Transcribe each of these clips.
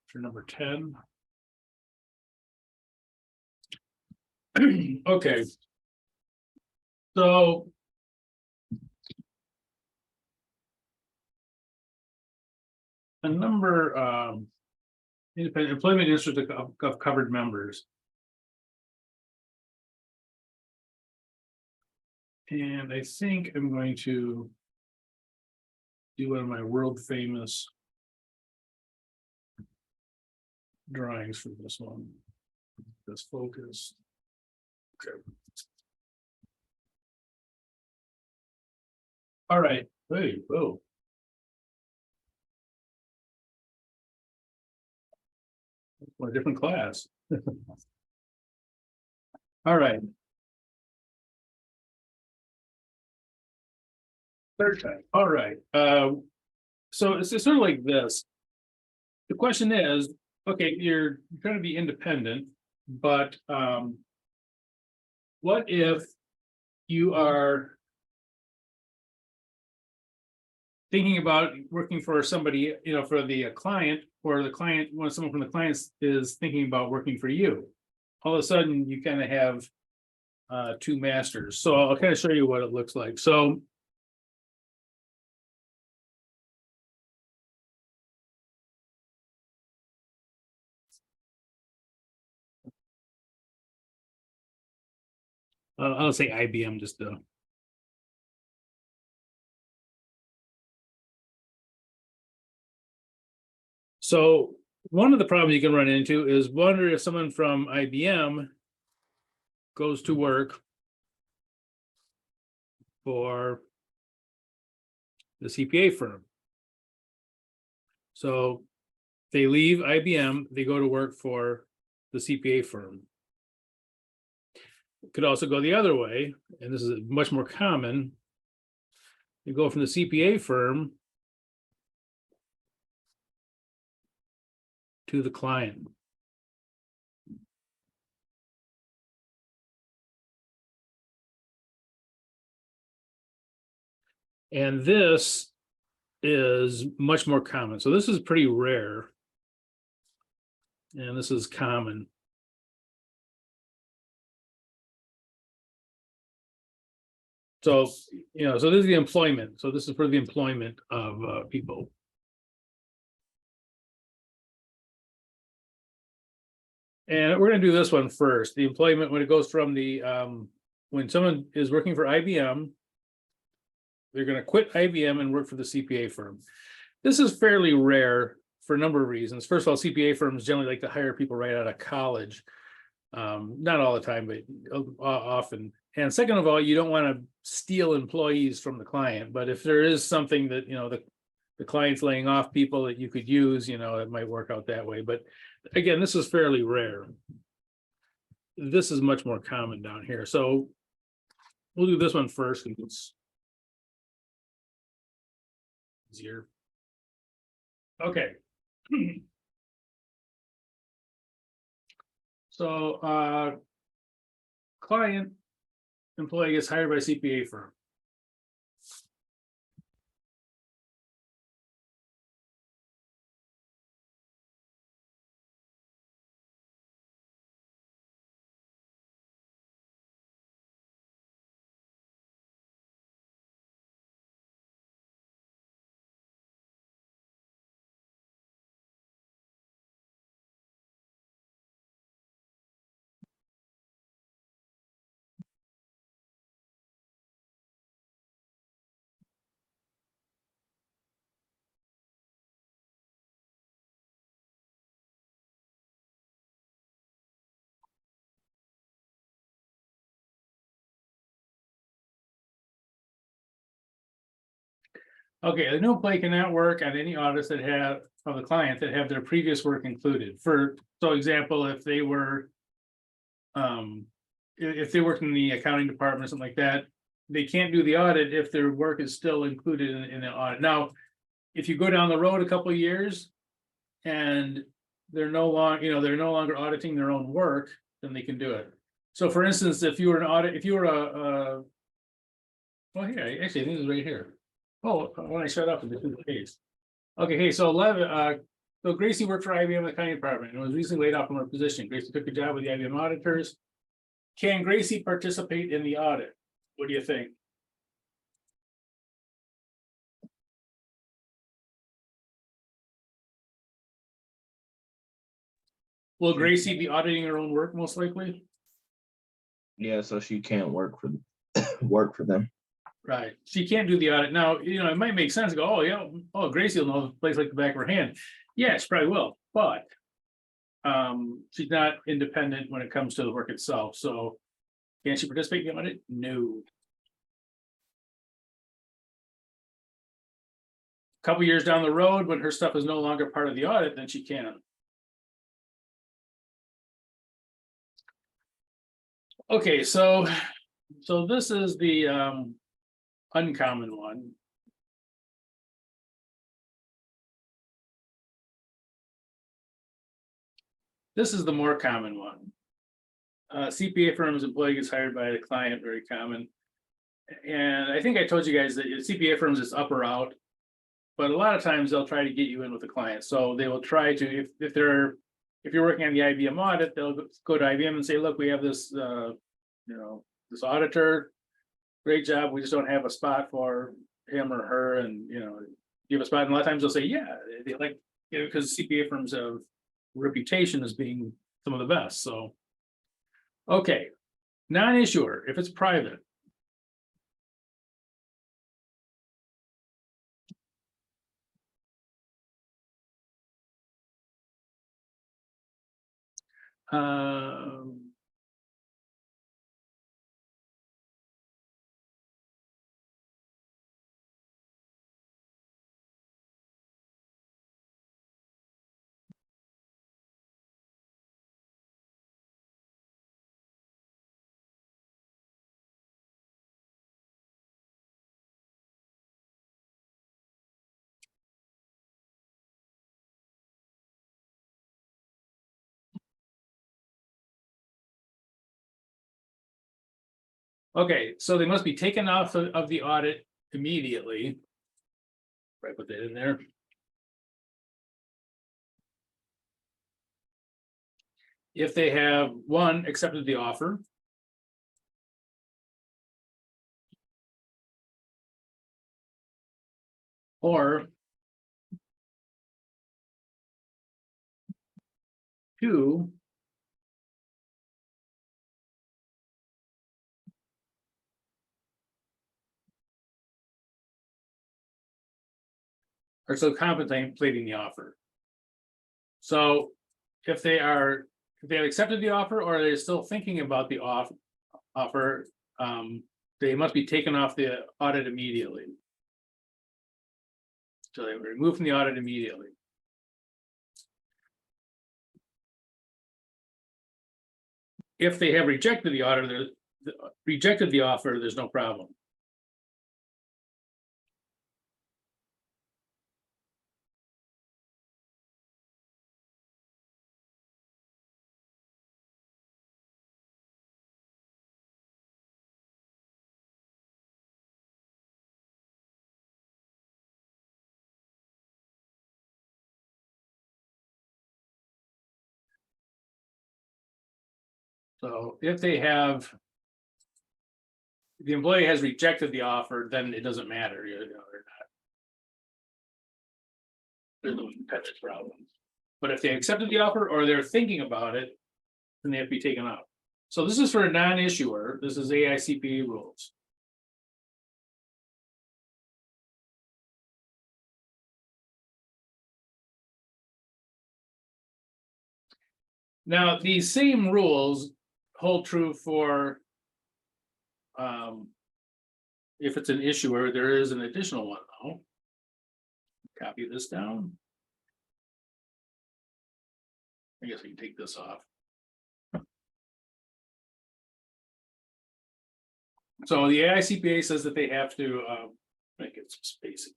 For number 10. Okay. So a number independent employment interest of covered members. And I think I'm going to do one of my world famous drawings for this one. This focus. Okay. All right. Hey, whoa. What a different class. All right. Third time. All right. So it's sort of like this. The question is, okay, you're trying to be independent, but what if you are thinking about working for somebody, for the client, or the client, when someone from the client is thinking about working for you, all of a sudden you kind of have two masters. So I'll kind of show you what it looks like. So I'll say IBM just to. So one of the problems you can run into is wonder if someone from IBM goes to work for the CPA firm. So they leave IBM, they go to work for the CPA firm. It could also go the other way, and this is much more common. You go from the CPA firm to the client. And this is much more common. So this is pretty rare. And this is common. So, so this is the employment. So this is for the employment of people. And we're going to do this one first. The employment, when it goes from the, when someone is working for IBM, they're going to quit IBM and work for the CPA firm. This is fairly rare for a number of reasons. First of all, CPA firms generally like to hire people right out of college. Not all the time, but often. And second of all, you don't want to steal employees from the client. But if there is something that, the client's laying off people that you could use, it might work out that way. But again, this is fairly rare. This is much more common down here. So we'll do this one first because it's easier. Okay. So client employee gets hired by CPA firm. Okay, the new employee cannot work on any audits that have of the client that have their previous work included. So example, if they were if they worked in the accounting department or something like that, they can't do the audit if their work is still included in the audit. Now, if you go down the road a couple of years and they're no longer, they're no longer auditing their own work, then they can do it. So for instance, if you were an audit, if you were well, here, actually, I think it's right here. Oh, when I shut up, it's in the case. Okay, hey, so 11, so Gracie worked for IBM in the county department and was recently laid off from her position. Gracie took a job with the IBM auditors. Can Gracie participate in the audit? What do you think? Will Gracie be auditing her own work most likely? Yeah, so she can't work for work for them. Right. She can't do the audit. Now, it might make sense to go, oh, yeah, oh, Gracie will know the place like the back of her hand. Yeah, she probably will, but she's not independent when it comes to the work itself. So can she participate in the audit? No. Couple years down the road, when her stuff is no longer part of the audit, then she can. Okay, so this is the uncommon one. This is the more common one. CPA firm's employee gets hired by the client, very common. And I think I told you guys that CPA firms is up or out, but a lot of times they'll try to get you in with the client. So they will try to, if you're working on the IBM audit, they'll go to IBM and say, look, we have this, this auditor, great job. We just don't have a spot for him or her, and give a spot. And a lot of times they'll say, yeah, they like, because CPA firms have reputation as being some of the best. So, okay, non-issuer, if it's private. Okay, so they must be taken off of the audit immediately. Right, put that in there. If they have, one, accepted the offer. Or two, are still contemplating the offer. So if they have accepted the offer, or they're still thinking about the offer, they must be taken off the audit immediately. So they were removed from the audit immediately. If they have rejected the audit, rejected the offer, there's no problem. So if they have, the employee has rejected the offer, then it doesn't matter. There's no independence problems. But if they accepted the offer or they're thinking about it, then they have to be taken out. So this is for a non-issuer. This is ACCT rules. Now, these same rules hold true for if it's an issuer. There is an additional one though. Copy this down. I guess we can take this off. So the AICPA says that they have to make it some space in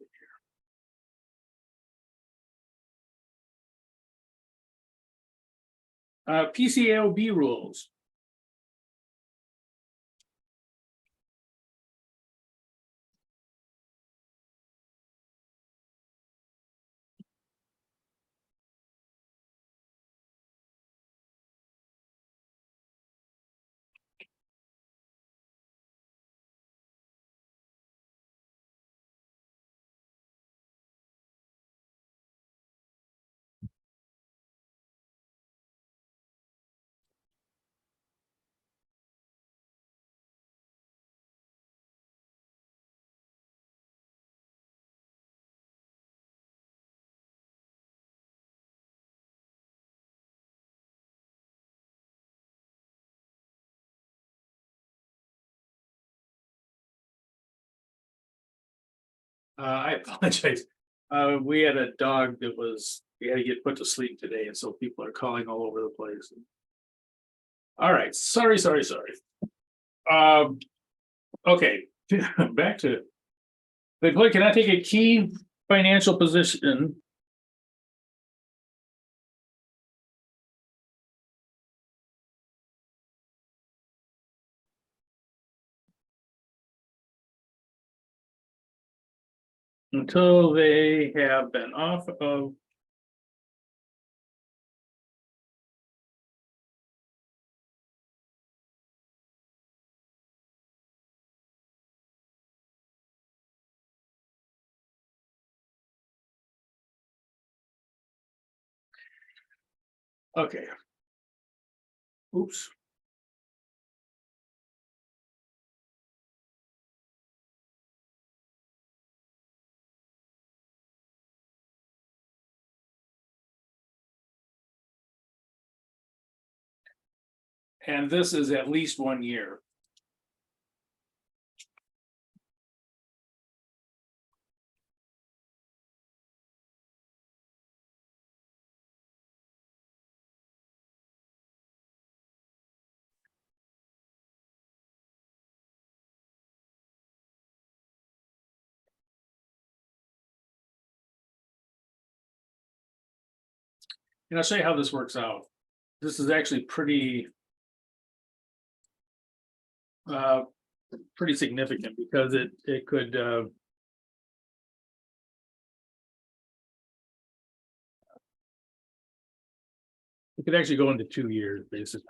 here. Pcaob rules. I apologize. We had a dog that we had to get put to sleep today, and so people are calling all over the place. All right, sorry. Okay, back to the employee cannot take a key financial position until they have been off of okay. Oops. And this is at least 1 year. And I'll show you how this works out. This is actually pretty significant because it could actually go into 2 years, basically.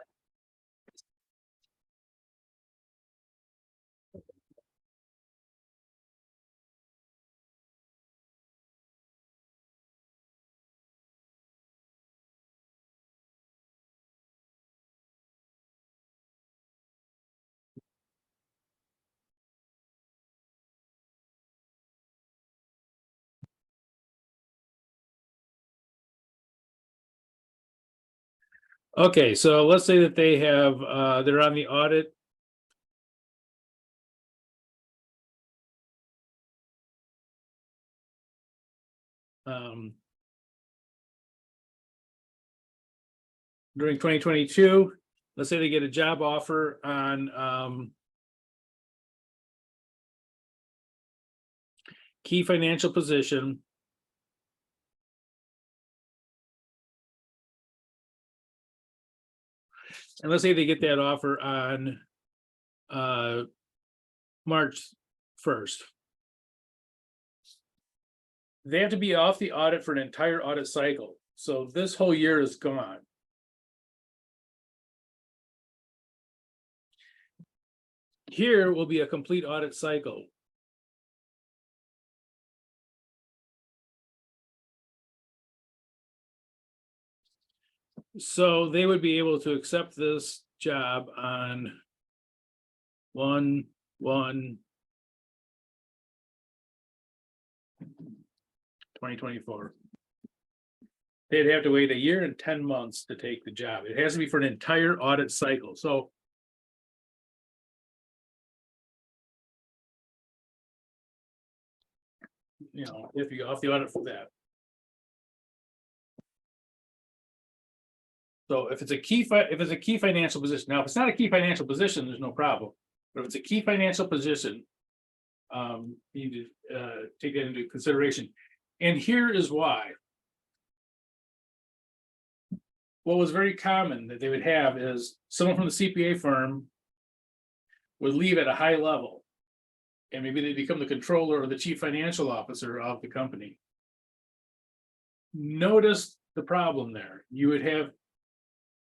Okay, so let's say that they have they're on the audit. During 2022, let's say they get a job offer on key financial position. And let's say they get that offer on March 1st. They have to be off the audit for an entire audit cycle. So this whole year is gone. Here will be a complete audit cycle. So they would be able to accept this job on 1/1/2024. They'd have to wait 1 year and 10 months to take the job. It has to be for an entire audit cycle. So if you go off the audit for that. So if it's a key financial position, now if it's not a key financial position, there's no problem. But if it's a key financial position, you need to take that into consideration. And here is why. What was very common that they would have is someone from the CPA firm would leave at a high level. And maybe they become the controller or the chief financial officer of the company. Notice the problem there. You would have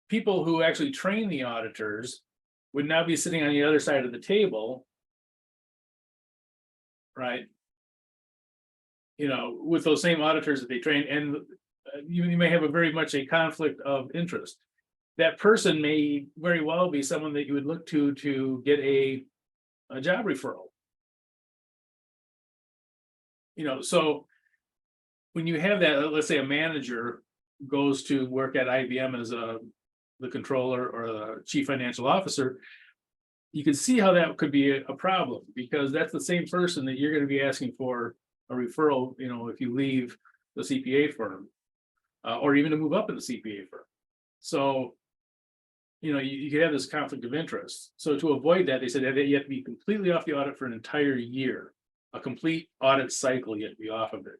people who actually train the auditors would now be sitting on the other side of the table, right? With those same auditors that they train, and you may have very much a conflict of interest. That person may very well be someone that you would look to get a job referral. So when you have that, let's say a manager goes to work at IBM as the controller or the chief financial officer, you can see how that could be a problem, because that's the same person that you're going to be asking for a a referral, if you leave the CPA firm, or even to move up in the CPA firm. So, you could have this conflict of interest. So to avoid that, they said that you have to be completely off the audit for an entire year, a complete audit cycle, you have to be off of it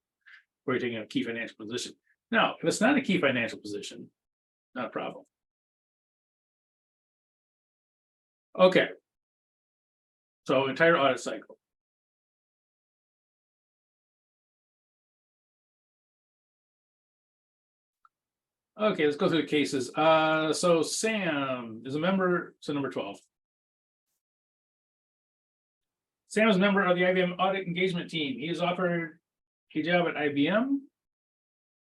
before you're taking a key financial position. Now, if it's not a key financial position, not a problem. Okay. So entire audit cycle. Okay, let's go through the cases. So Sam is a member, so number 12. Sam is a member of the IBM audit engagement team. He is offered a job at IBM.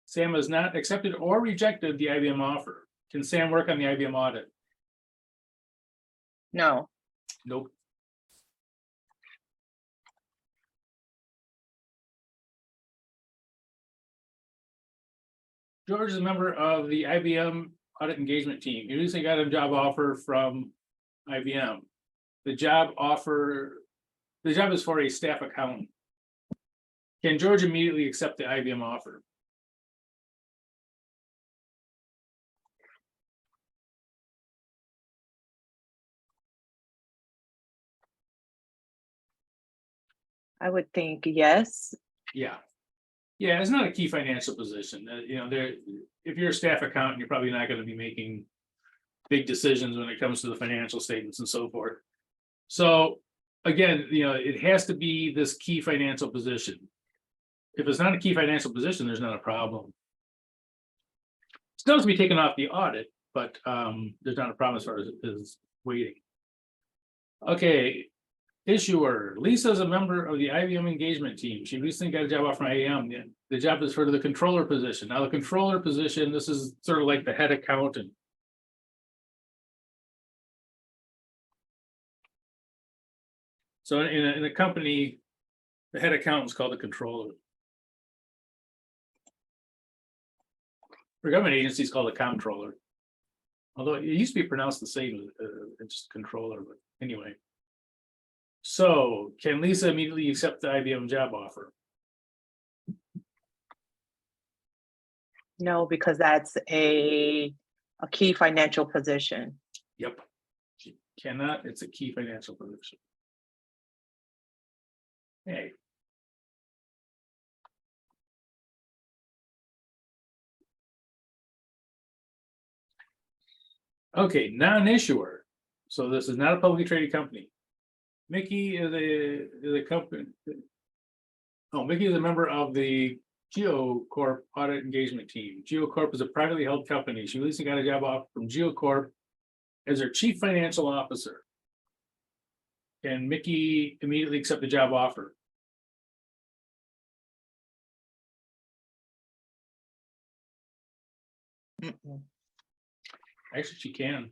Sam has not accepted or rejected the IBM offer. Can Sam work on the IBM audit? No. Nope. George is a member of the IBM audit engagement team. He recently got a job offer from IBM. The job is for a staff accountant. Can George immediately accept the IBM offer? I would think yes. Yeah. Yeah, it's not a key financial position. If you're a staff accountant, you're probably not going to be making big decisions when it comes to the financial statements and so forth. So again, it has to be this key financial position. If it's not a key financial position, there's not a problem. Still has to be taken off the audit, but there's not a problem as far as waiting. Okay. Issuer. Lisa is a member of the IBM engagement team. She recently got a job offer from IBM. The job is for the controller position. Now, the controller position, this is sort of like the head accountant. So in a company, the head accountant is called the controller. For government agencies, called a comptroller. Although it used to be pronounced the same, it's just controller, but anyway. So can Lisa immediately accept the IBM job offer? No, because that's a key financial position. Yep. She cannot. It's a key financial position. Hey. Okay, non-issuer. So this is not a publicly traded company. Mickey is a company. Oh, Mickey is a member of the GeoCorp audit engagement team. GeoCorp is a privately held company. She recently got a job offer from GeoCorp as their chief financial officer. Can Mickey immediately accept the job offer? Mm-mm. Actually, she can.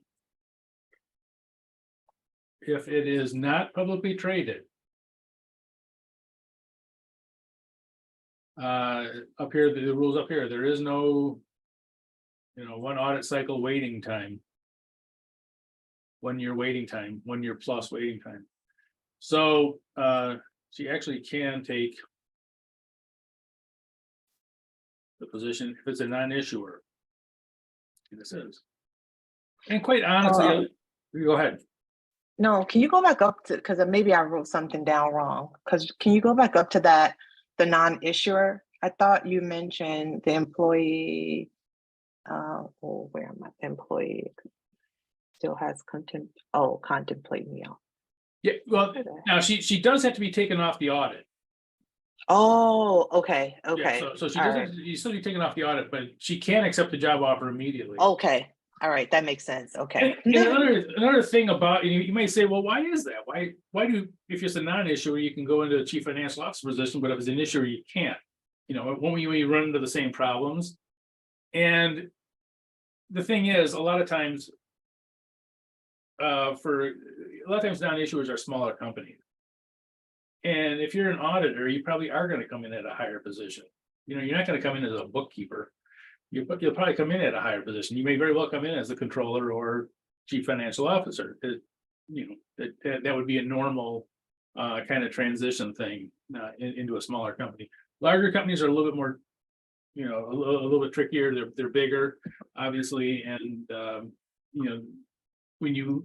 If it is not publicly traded. Up here, the rules up here, there is no, one audit cycle waiting time. 1 year waiting time, 1 year plus waiting time. So she actually can take the position if it's a non-issuer. And this is. And quite honestly, go ahead. No, can you go back up to, because maybe I wrote something down wrong. Because can you go back up to that, the non-issuer? I thought you mentioned the employee. Where am I? Employee still has contemplate me out. Yeah, well, now she does have to be taken off the audit. Oh, okay. Yeah, so she doesn't. You still be taken off the audit, but she can accept the job offer immediately. Okay. All right, that makes sense. Okay. And another thing about you might say, well, why is that? Why do, if it's a non-issuer, you can go into a chief financial officer position, but if it's an issuer, you can't. When you run into the same problems. And the thing is, a lot of times non-issuers are smaller companies. And if you're an auditor, you probably are going to come in at a higher position. You're not going to come in as a bookkeeper. You'll probably come in at a higher position. You may very well come in as the controller or chief financial officer. That would be a normal kind of transition thing into a smaller company. Larger companies are a little bit more, you know, a little bit trickier. They're bigger, obviously, and you know,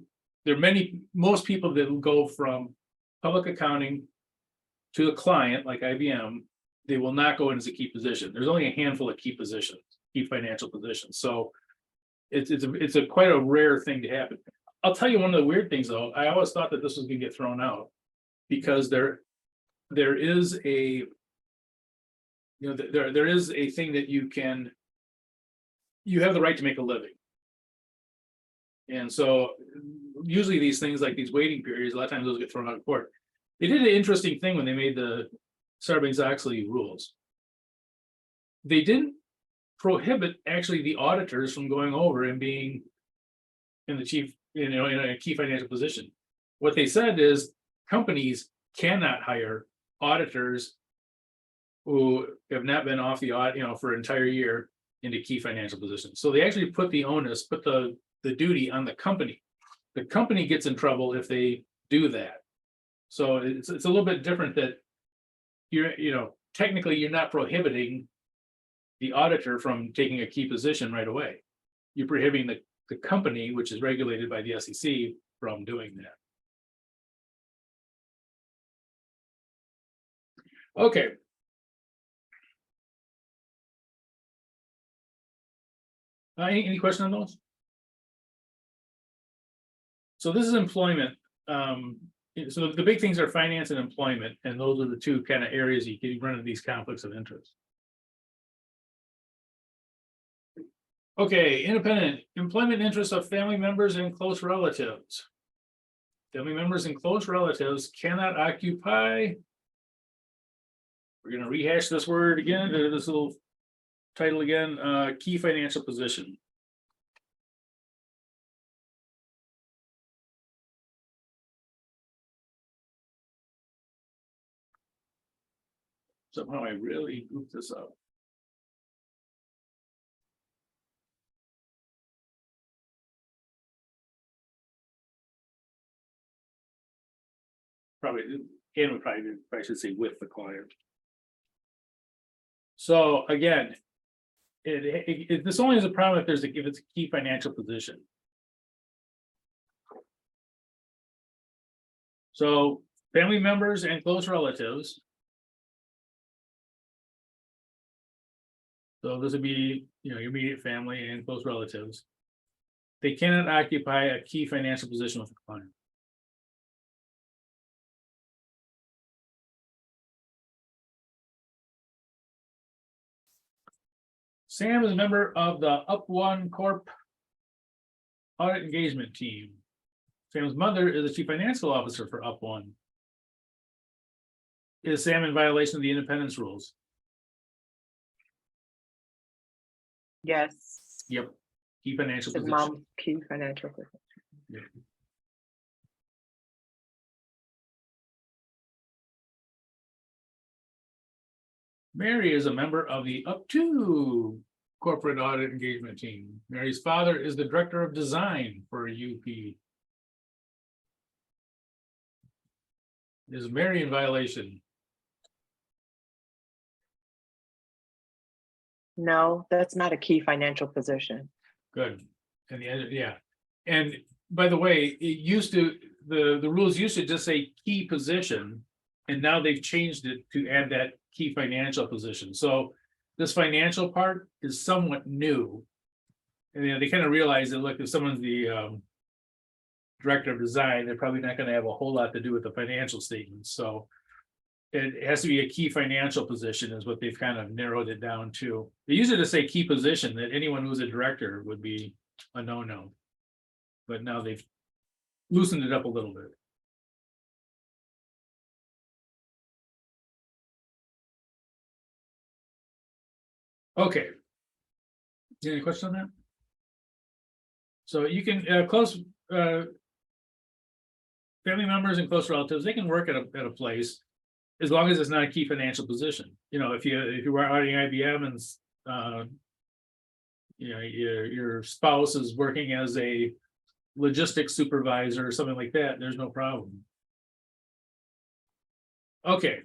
most people that will go from public accounting to a client like IBM, they will not go in as a key position. There's only a handful of key positions, key financial positions. So it's quite a rare thing to happen. I'll tell you one of the weird things though. I always thought that this was going to get thrown out because there is a, you know, there is a thing that you have the right to make a living. And so usually these things like these waiting periods, a lot of times those get thrown out of court. They did an interesting thing when they made the Sarbanes-Oxley rules. They didn't prohibit actually the auditors from going over and being in the chief, you know, in a key financial position. What they said is companies cannot hire auditors who have not been off the audit, you know, for an entire year into key financial positions. So they actually put the onus, put the duty on the company. The company gets in trouble if they do that. So it's a little bit different that technically you're not prohibiting the auditor from taking a key position right away. You're prohibiting the company, which is regulated by the SEC, from doing that. Okay. Any question on those? So this is employment. So the big things are finance and employment, and those are the two kind of areas you can run into these conflicts of interest. Okay, independent employment interests of family members and close relatives. Family members and close relatives cannot occupy. We're going to rehash this word again, this little title again, key financial position. Somehow I really goofed this up. I should say with the client. So again, this only is a problem if it's a key financial position. So family members and close relatives. So this would be, your immediate family and close relatives. They cannot occupy a key financial position with the client. Sam is a member of the Up One Corp audit engagement team. Sam's mother is the chief financial officer for Up One. Is Sam in violation of the independence rules? Yes. Yep. Key financial His position. mom, key financial position. Yep. Mary is a member of the Up To corporate audit engagement team. Mary's father is the director of design for UP. Is Mary in violation? No, that's not a key financial position. Good. And yeah. And by the way, it used to, the rules used to just say key position, and now they've changed it to add that key financial position. So this financial part is somewhat new. And they kind of realize that, look, if someone's the director of design, they're probably not going to have a whole lot to do with the financial statements. So it has to be a key financial position is what they've kind of narrowed it down to. They used to say key position, that anyone who's a director would be a no-no. But now they've loosened it up a little bit. Okay. Any questions on that? So you can close family members and close relatives, they can work at a place as long as it's not a key financial position. If you were auditing IBM and your spouse is working as a logistics supervisor or something like that, there's no problem. Okay.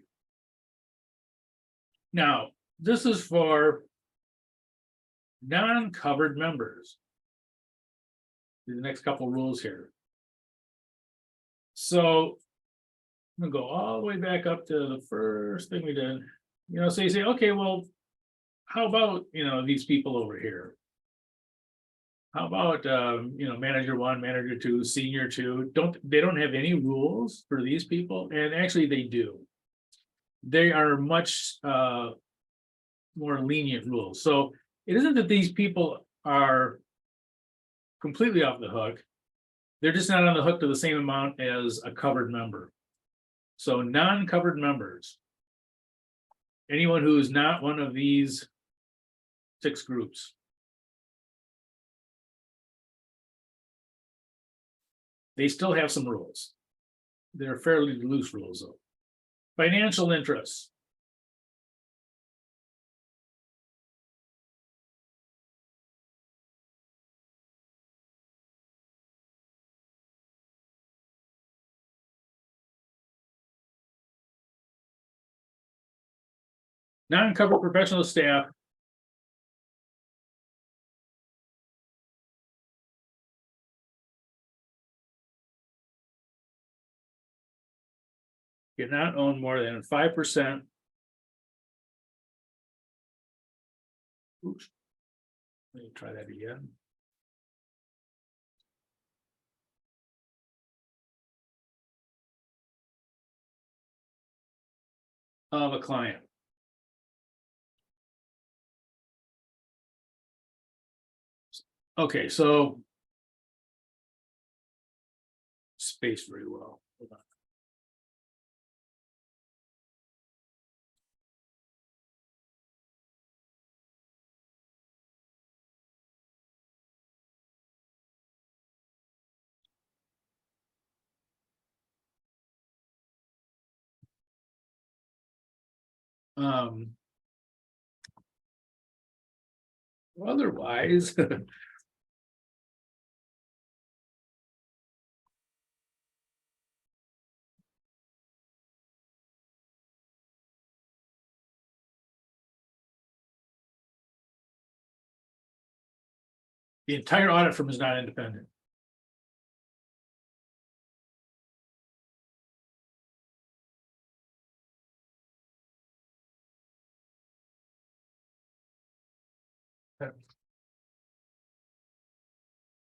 Now, this is for non-covered members. The next couple rules here. So I'm gonna go all the way back up to the first thing we did. You know, so you say, okay, well, how about, you know, these people over here? How about, you know, manager one, manager two, senior two? They don't have any rules for these people? And actually they do. They are much more lenient rules. So it isn't that these people are completely off the hook. They're just not on the hook to the same amount as a covered member. So non-covered members, anyone who is not one of these 6 groups, they still have some rules. They're fairly loose rules though. Financial interests. Non-covered professional staff. Cannot own more than 5%. Oops. Let me try that again. Of a client. Okay, so spaced very well. Hold on. Otherwise, the entire audit firm is not independent.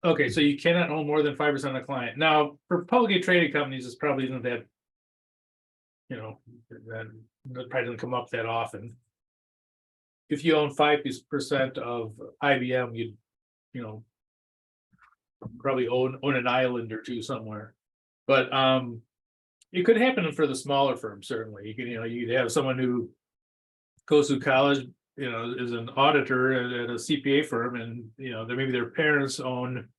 Okay, so you cannot own more than 5% of the client. Now, for publicly traded companies, it's probably isn't that, you know, that probably doesn't come up that often. If you own 5% of IBM, you know, probably own an island or two somewhere. But it could happen for the smaller firms, certainly. You can, you know, you'd have someone who goes to college, you know, is an auditor at a CPA firm, and you know, maybe their parents own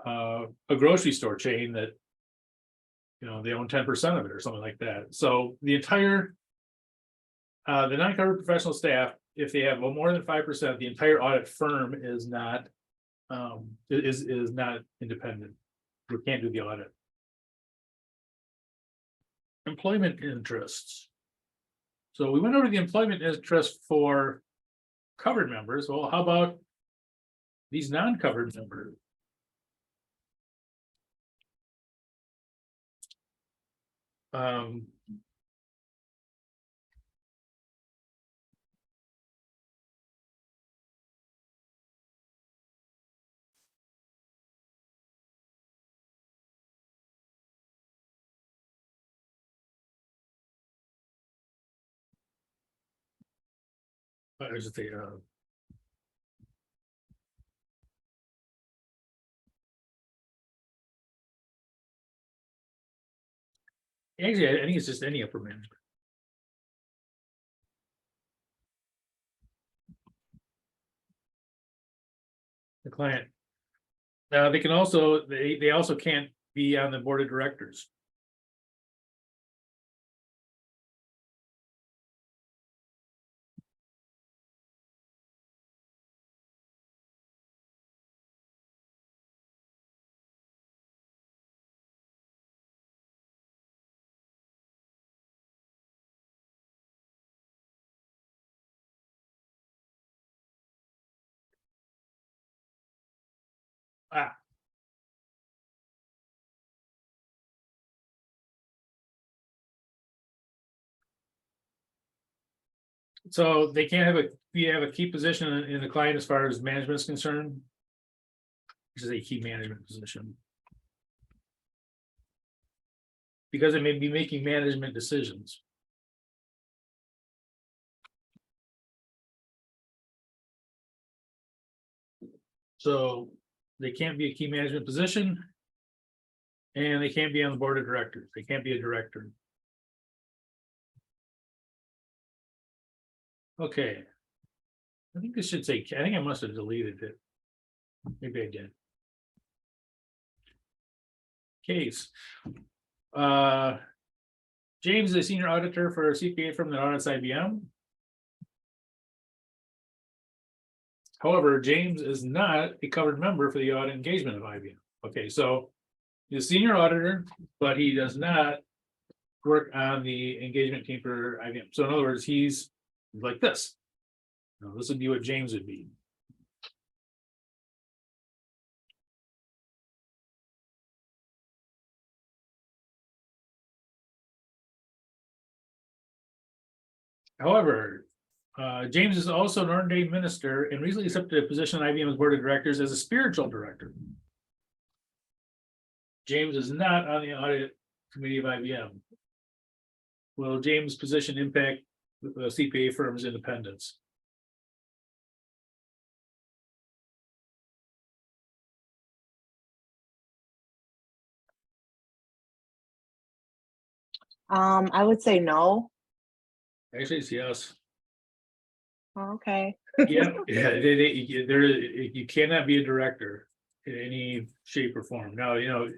a grocery store chain that, you know, they own 10% of it or something like that. So the entire the non-covered professional staff, if they have more than 5%, the entire audit firm is not not independent. We can't do the audit. Employment interests. So we went over the employment interest for covered members. Well, how about these non-covered members? I should say, actually, I think it's just any upper management. The client. They can also, they also can't be on the board of directors. Ah. So they can't have you have a key position in the client as far as management is concerned. Which is a key management position. Because it may be making management decisions. So they can't be a key management position. And they can't be on the board of directors. They can't be a director. Okay. I think this should say, I think I must have deleted it. Maybe I did. Case. James is a senior auditor for a CPA firm that audits IBM. However, James is not a covered member for the audit engagement of IBM. Okay, so he's a senior auditor, but he does not work on the engagement team for IBM. So in other words, he's like this. Now, this would be what James would be. However, James is also an ordained minister and recently accepted a position on IBM's board of directors as a spiritual director. James is not on the audit committee of IBM. Will James' position impact the CPA firm's independence? I would say no. Actually, it's yes. Okay. Yeah, you cannot be a director in any shape or form. Now, Oh,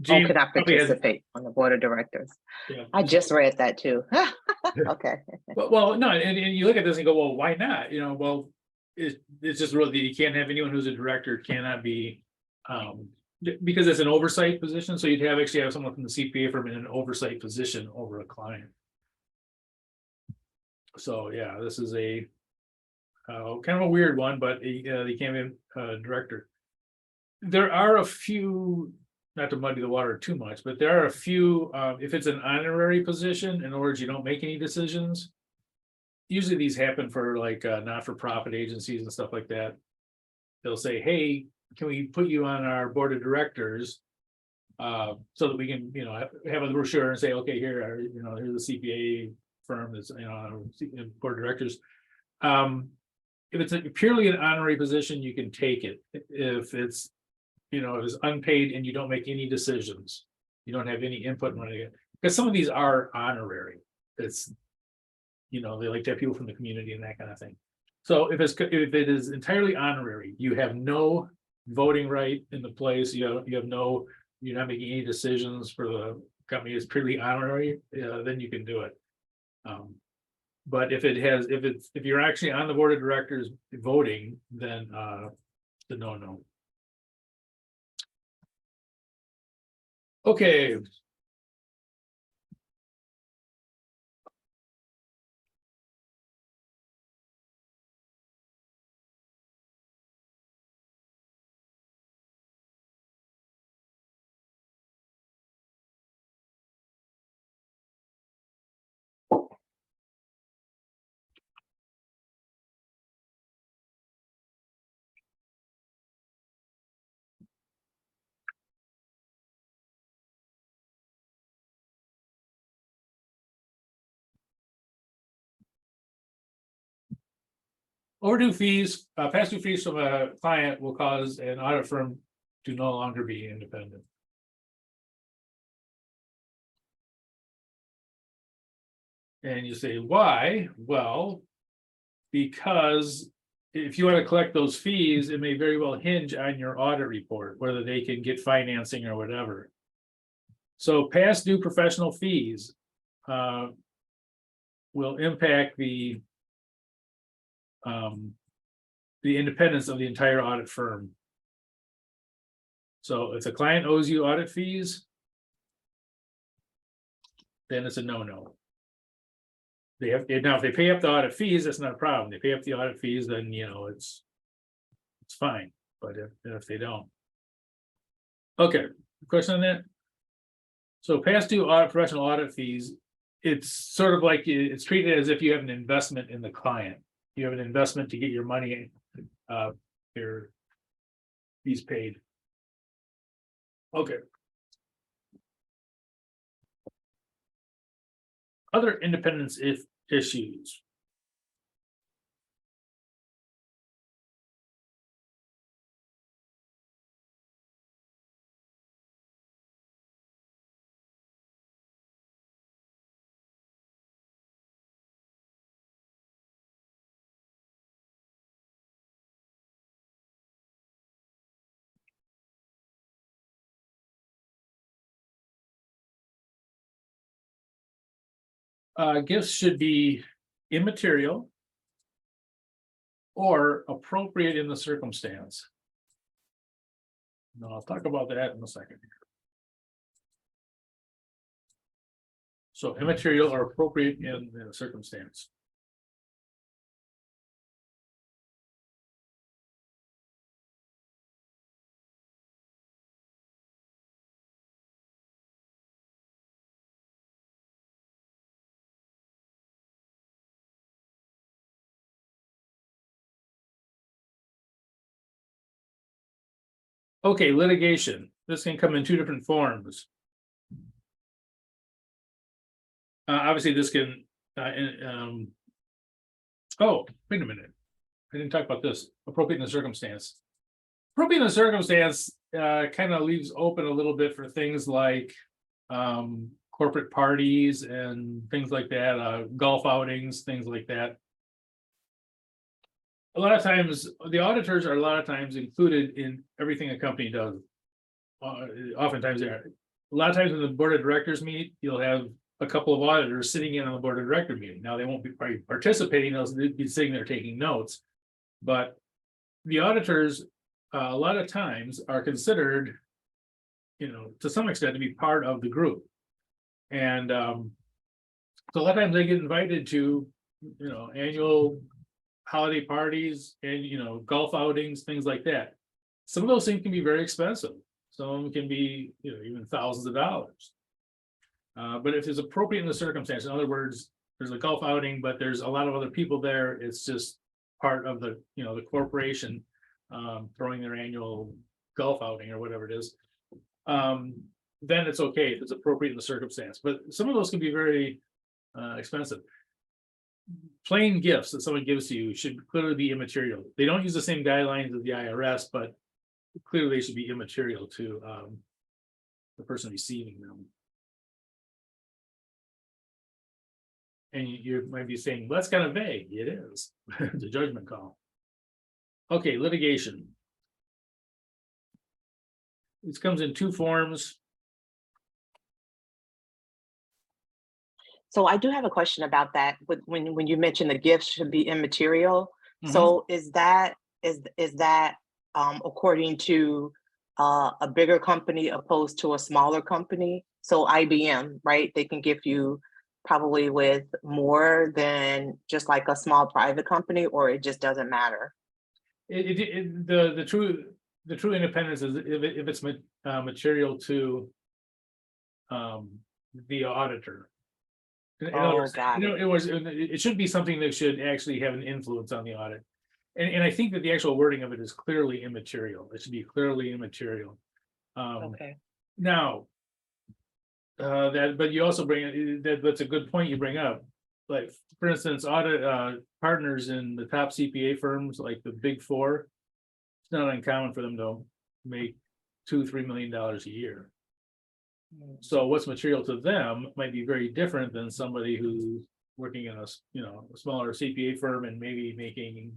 James could I probably has, participate on the board of directors? yeah. I just read that too. Okay. Well, no, and you look at this and go, well, why not? Well, it's just really, you can't have anyone who's a director cannot be, because it's an oversight position, so you'd actually have someone from the CPA firm in an oversight position over a client. So, yeah, this is a kind of a weird one, but they can't be a director. There are a few, not to muddy the water too much, but there are a few, if it's an honorary position, in other words, you don't make any decisions. Usually these happen for like not-for-profit agencies and stuff like that. They'll say, hey, can we put you on our board of directors? So that we can, have a brochure and say, okay, here's the CPA firm that's, board of directors. If it's purely an honorary position, you can take it. If it's, if it's unpaid and you don't make any decisions, you don't have any input on it, because some of these are honorary. It's, they like to have people from the community and that kind of thing. So if it is entirely honorary, you have no voting right in the place. You're not making any decisions for the company. It's purely honorary, then you can do it. But if you're actually on the board of directors voting, then the no. Okay. Overdue fees, past due fees from a client will cause an audit firm to no longer be independent. And you say, why? Well, because if you want to collect those fees, it may very well hinge on your audit report, whether they can get financing or whatever. So past due professional fees will impact the independence of the entire audit firm. So if the client owes you audit fees, then it's a no. They have, now if they pay up the audit fees, that's not a problem. They pay up the audit fees, then it's fine. but if they don't. Okay, question on that? So past due professional audit fees, it's sort of like it's treated as if you have an investment in the client. You have an investment to get your money, your fees paid. Okay. Other independence issues. Gifts should be immaterial or appropriate in the circumstance. Now, I'll talk about that in a second. So immaterial or appropriate in the circumstance. Okay, litigation. This can come in two different forms. Obviously, this can, oh, wait a minute. I didn't talk about this, appropriate in the circumstance. Appropriate in the circumstance, kind of leaves open a little bit for things like, corporate parties and things like that, golf outings, things like that. A lot of times, the auditors are a lot of times included in everything a company does. Oftentimes they are. A lot of times when the board of directors meet, you'll have a couple of auditors sitting in on the board of director meeting. Now, they won't be participating, they'll be sitting there taking notes. But the auditors, a lot of times are considered, to some extent, to be part of the group. And so a lot of times they get invited to, annual holiday parties and, golf outings, things like that. Some of those things can be very expensive. Some of them can be, even thousands of dollars. But if it's appropriate in the circumstance, in other words, there's a golf outing, but there's a lot of other people there, it's just part of the, the corporation throwing their annual golf outing or whatever it is, then it's okay if it's appropriate in the circumstance. But some of those can be very expensive. Plain gifts that someone gives to you should clearly be immaterial. They don't use the same guidelines as the IRS, but clearly they should be immaterial to the person receiving them. And you might be saying, well, that's kind of vague. It is. It's a judgment call. Okay, litigation. This comes in two forms. So I do have a question about that. When you mentioned the gifts should be immaterial, so is that according to a bigger company opposed to a smaller company? So IBM, right? They can give you probably with more than just like a small private company, or it just doesn't matter. The true independence is if it's material to the auditor. It should be something that should actually have an influence on the audit. And I think that the actual wording of it is clearly immaterial. It should be clearly immaterial. Okay. Now, but you also that's a good point you bring up. Like, for instance, audit partners in the top CPA firms, like the big four, it's not uncommon for them to make $2-3 million a year. So what's material to them might be very different than somebody who's working in a smaller CPA firm and maybe making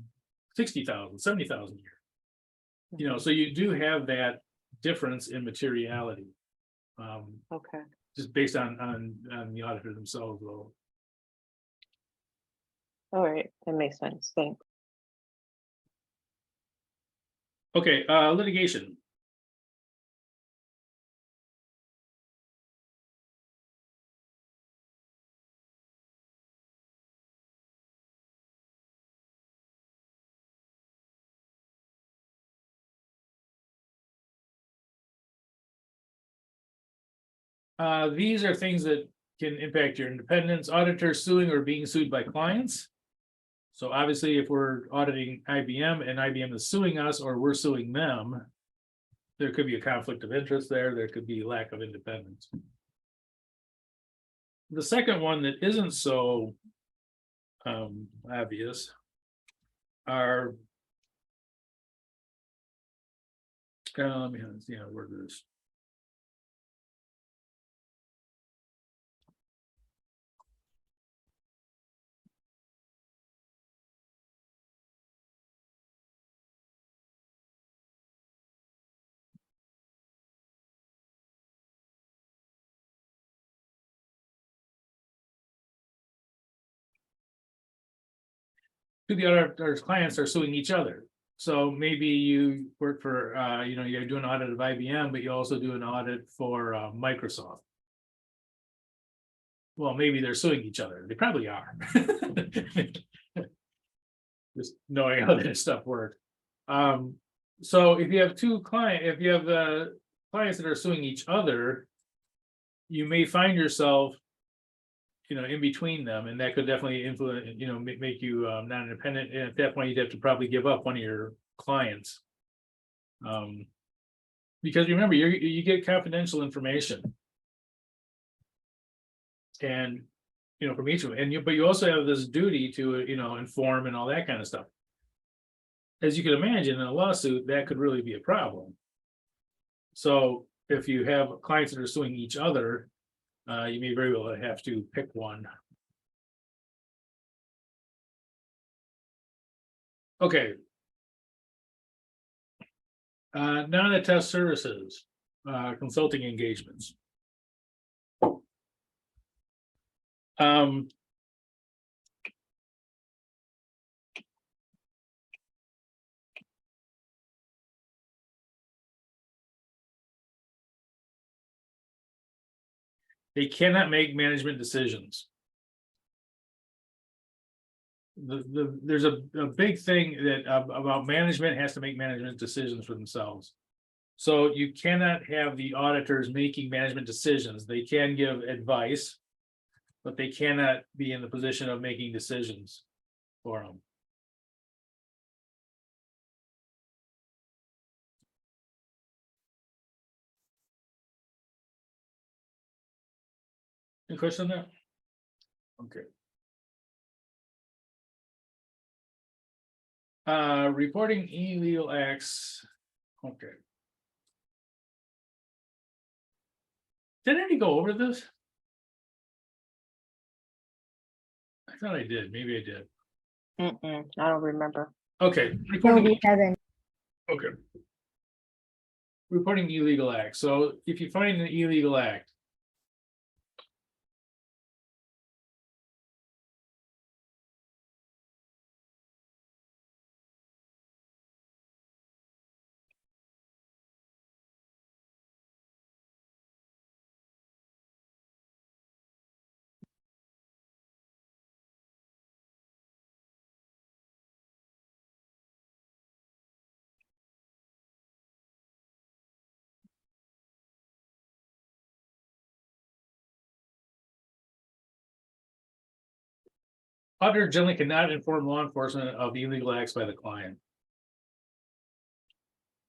$60,000, $70,000 a year. So you do have that difference in materiality. Okay. Just based on the auditor themselves, though. All right, that makes sense. Thanks. Okay, litigation. These are things that can impact your independence. Auditors suing or being sued by clients. So obviously, if we're auditing IBM and IBM is suing us or we're suing them, there could be a conflict of interest there. There could be lack of independence. The second one that isn't so obvious are let me see how to word this. To the other clients are suing each other. So maybe you work for, you do an audit of IBM, but you also do an audit for Microsoft. Well, maybe they're suing each other. They probably are. Just knowing how this stuff works. So if you have if you have the clients that are suing each other, you may find yourself in between them, and that could definitely influence, make you non-independent. And at that point, you'd have to probably give up one of your clients. Because remember, you get confidential information. And, from each of them, but you also have this duty to, inform and all that kind of stuff. As you can imagine, in a lawsuit, that could really be a problem. So if you have clients that are suing each other, you may very well have to pick one. Okay. Non-attest services, consulting engagements. They cannot make management decisions. There's a big thing that about management has to make management decisions for themselves. So you cannot have the auditors making management decisions. They can give advice, but they cannot be in the position of making decisions for them. Any question on that? Okay. Reporting illegal acts. Okay. Did I go over this? I thought I did. Maybe I did. I don't remember. Okay. No, Reporting. he hasn't. Okay. Reporting illegal acts. So if you find an illegal act, auditor generally cannot inform law enforcement of illegal acts by the client.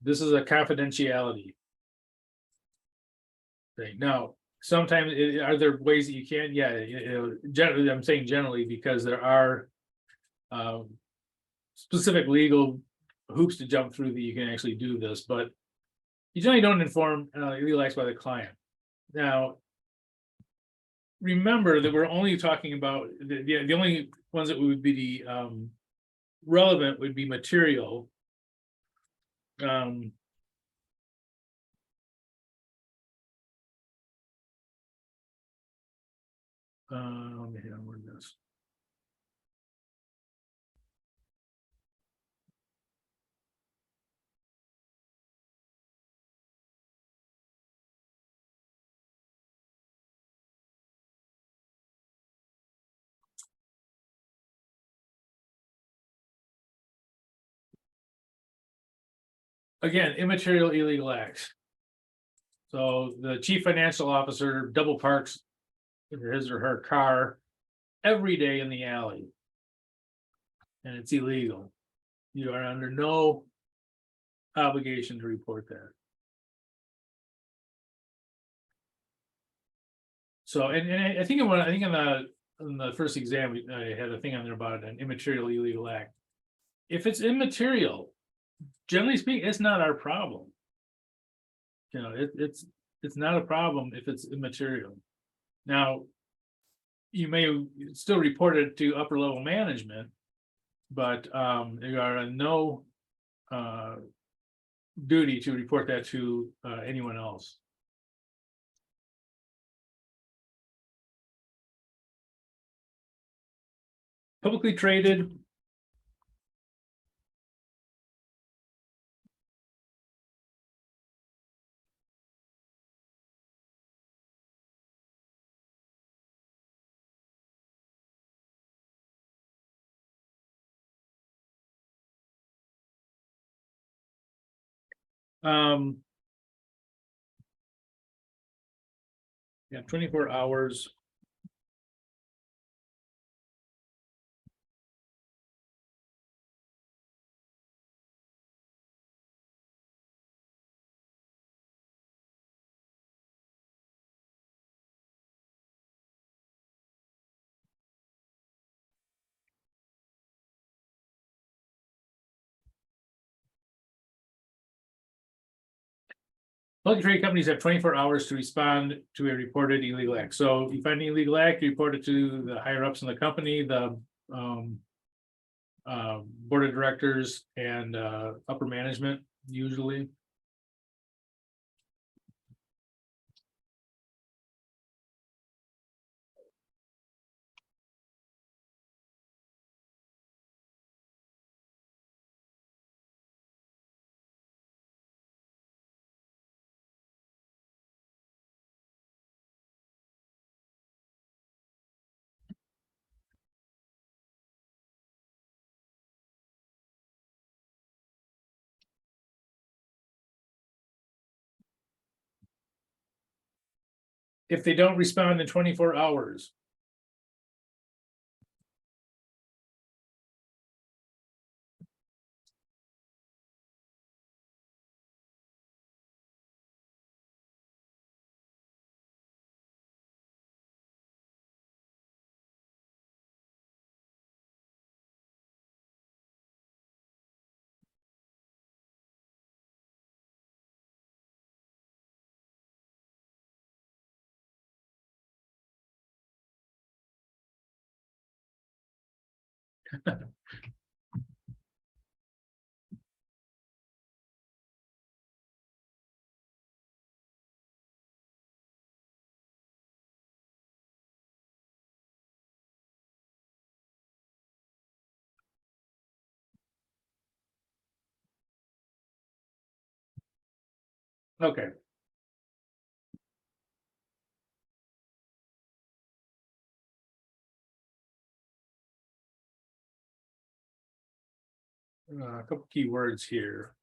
This is a confidentiality thing. Now, sometimes are there ways that you can? Yeah, generally, I'm saying generally because there are specific legal hoops to jump through that you can actually do this, but you generally don't inform illegal acts by the client. Now, remember that we're only talking about the only ones that would be relevant would be material. Let me word this. Again, immaterial illegal acts. So the chief financial officer double parks his or her car every day in the alley. And it's illegal. You are under no obligation to report that. So, and I think in the first exam, I had a thing on there about an immaterial illegal act. If it's immaterial, generally speaking, it's not our problem. You know, it's not a problem if it's immaterial. Now, you may still report it to upper level management, but there are no duty to report that to anyone else. Publicly traded. Yeah, 24 hours. Public trade companies have 24 hours to respond to a reported illegal act. So you find an illegal act, you report it to the higher ups in the company, the board of directors and upper management usually. If they don't respond in 24 hours. Okay. A couple key words here.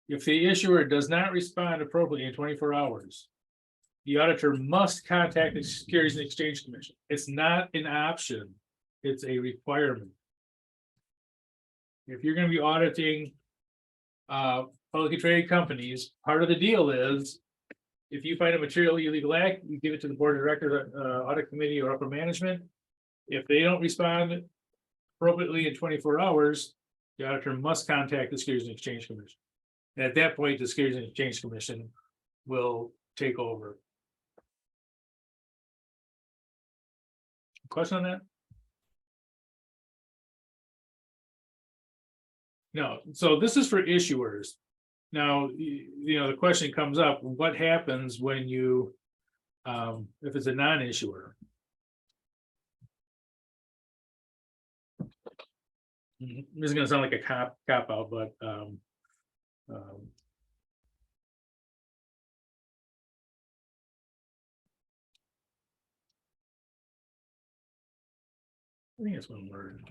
If the issuer does not respond appropriately in 24 hours, the auditor must contact the Securities and Exchange Commission. It's not an option, it's a requirement. If you're going to be auditing publicly traded companies, part of the deal is if you find a material illegal act, you give it to the board of directors, audit committee, or upper management. If they don't respond appropriately in 24 hours, the auditor must contact the Securities and Exchange Commission. And at that point, the Securities and Exchange Commission will take over. Question on that? No, so this is for issuers. Now, you know, the question comes up, what happens when you, if it's a non-issuer? This is gonna sound like a cop out, but I think it's one word.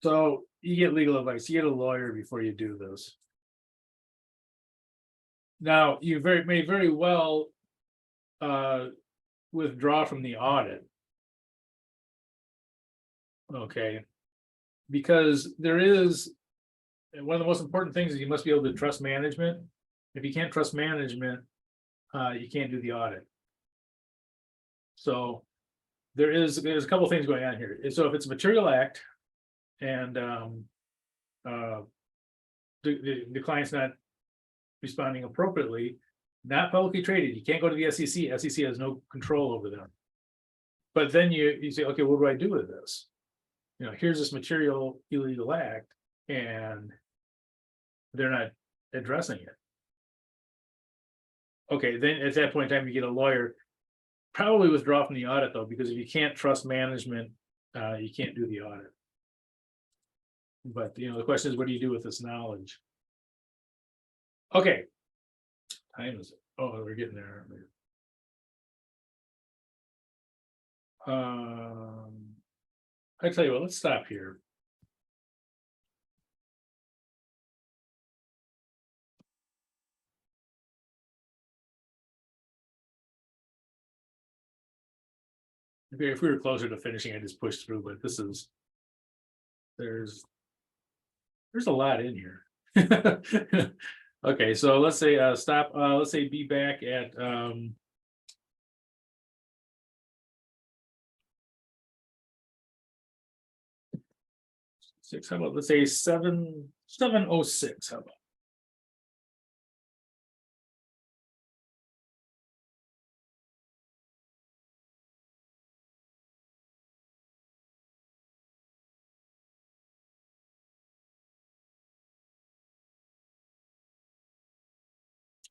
So you get legal advice, you get a lawyer before you do this. Now, you may very well withdraw from the audit. Okay. Because there is, one of the most important things is you must be able to trust management. If you can't trust management, you can't do the audit. So there's a couple things going on here. And so if it's a material act and the client's not responding appropriately, not publicly traded, you can't go to the SEC. SEC has no control over them. But then you say, okay, what do I do with this? You know, here's this material illegal act, and they're not addressing it. Okay, then at that point in time, you get a lawyer. Probably withdraw from the audit though, because if you can't trust management, you can't do the audit. But you know, the question is, what do you do with this knowledge? Okay. Time is it? Oh, we're getting there, aren't we? I tell you what, let's stop here. If we were closer to finishing, I just pushed through, but this is, there's a lot in here. Okay, so let's say stop, let's say be back at six, how about, let's say 7:06, how about?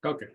Okay.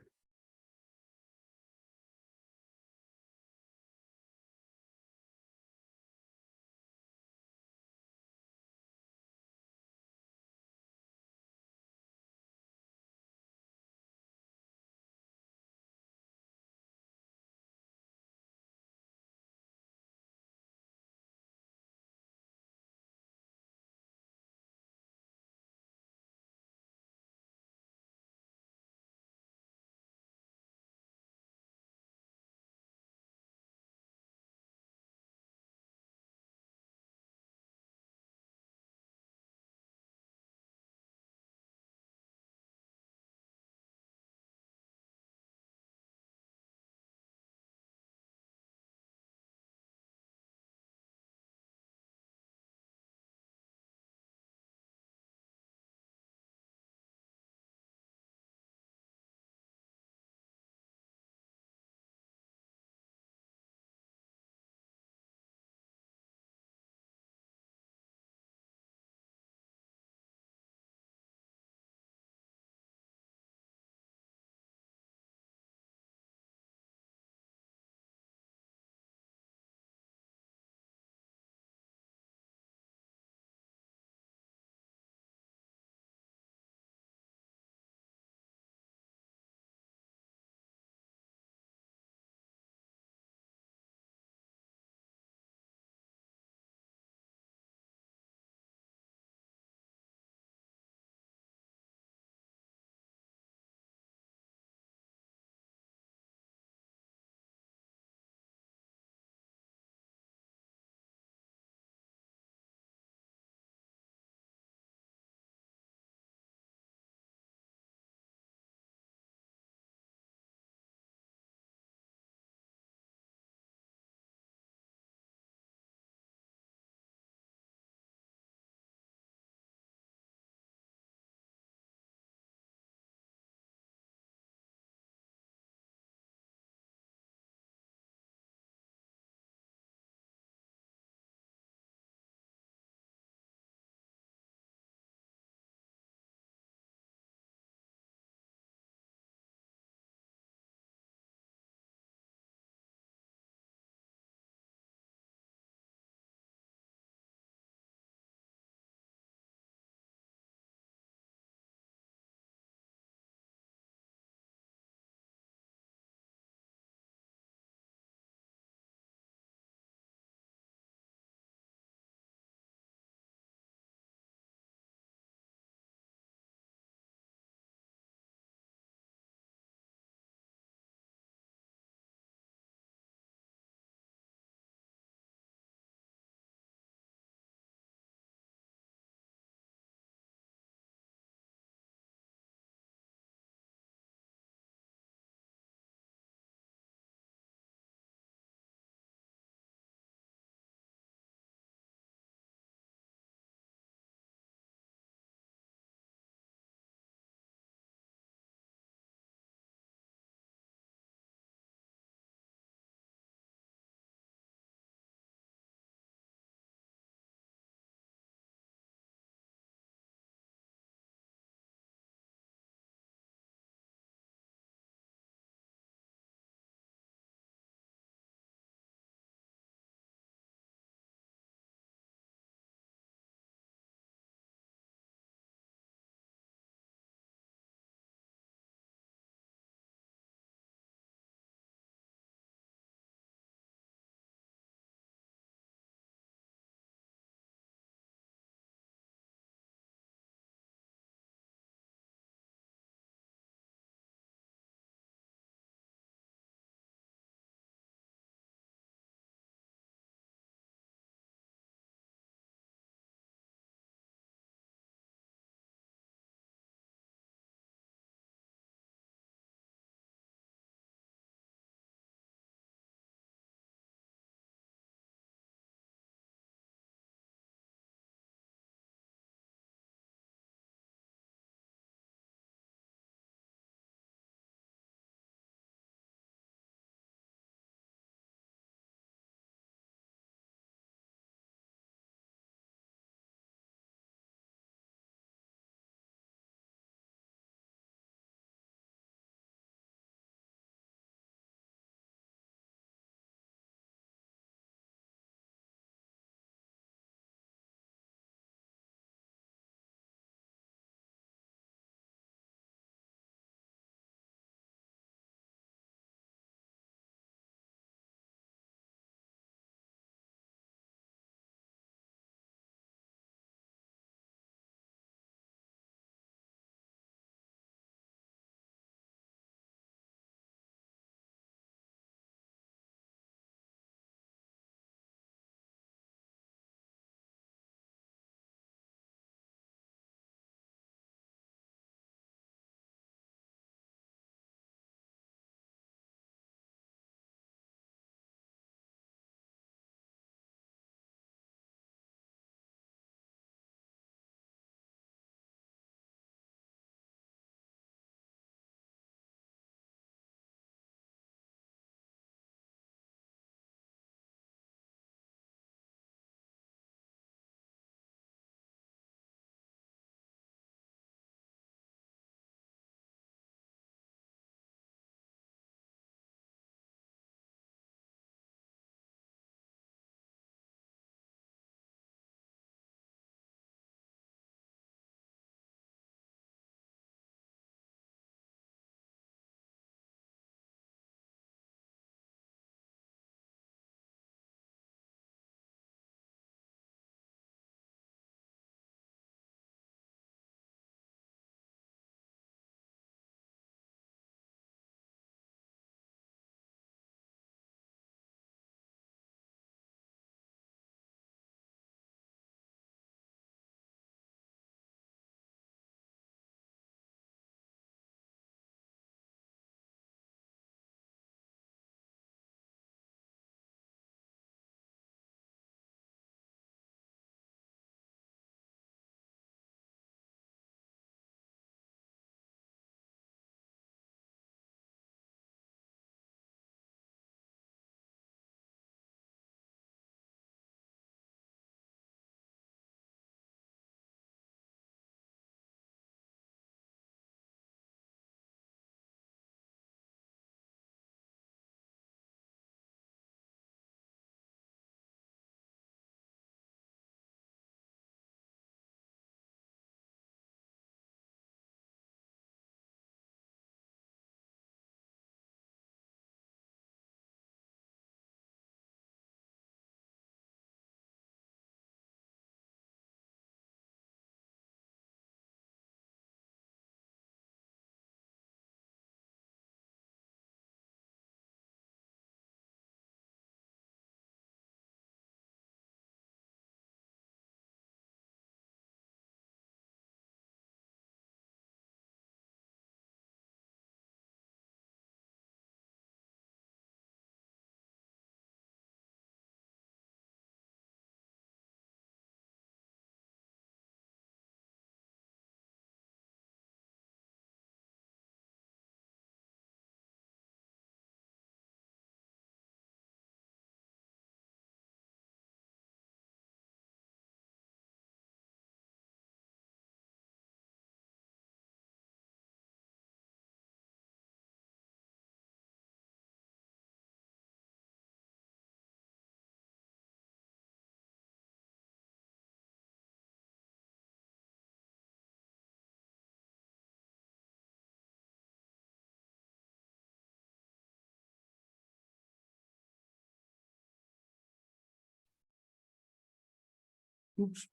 Oops.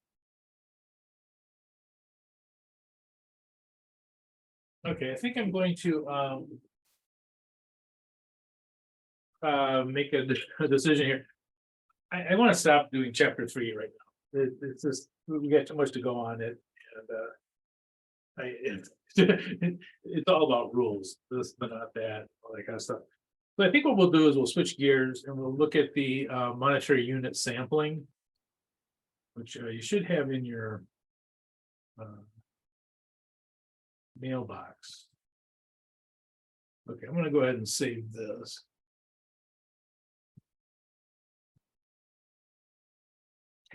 Okay, I think I'm going to make a decision here. I want to stop doing chapter 3 right now. It's just, we got too much to go on it, and it's all about rules, this but not that, all that kind of stuff. But I think what we'll do is we'll switch gears and we'll look at the monetary unit sampling, which you should have in your mailbox. Okay, I'm gonna go ahead and save this.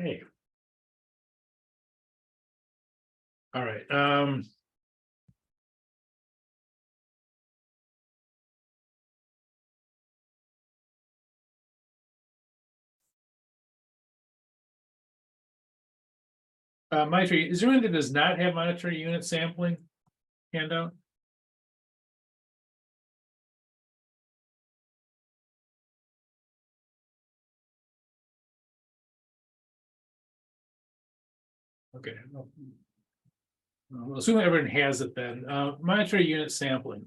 Okay. All right. Monetary, is there anything that does not have monetary unit sampling handout? Okay. Well, assuming everyone has it then, monetary unit sampling.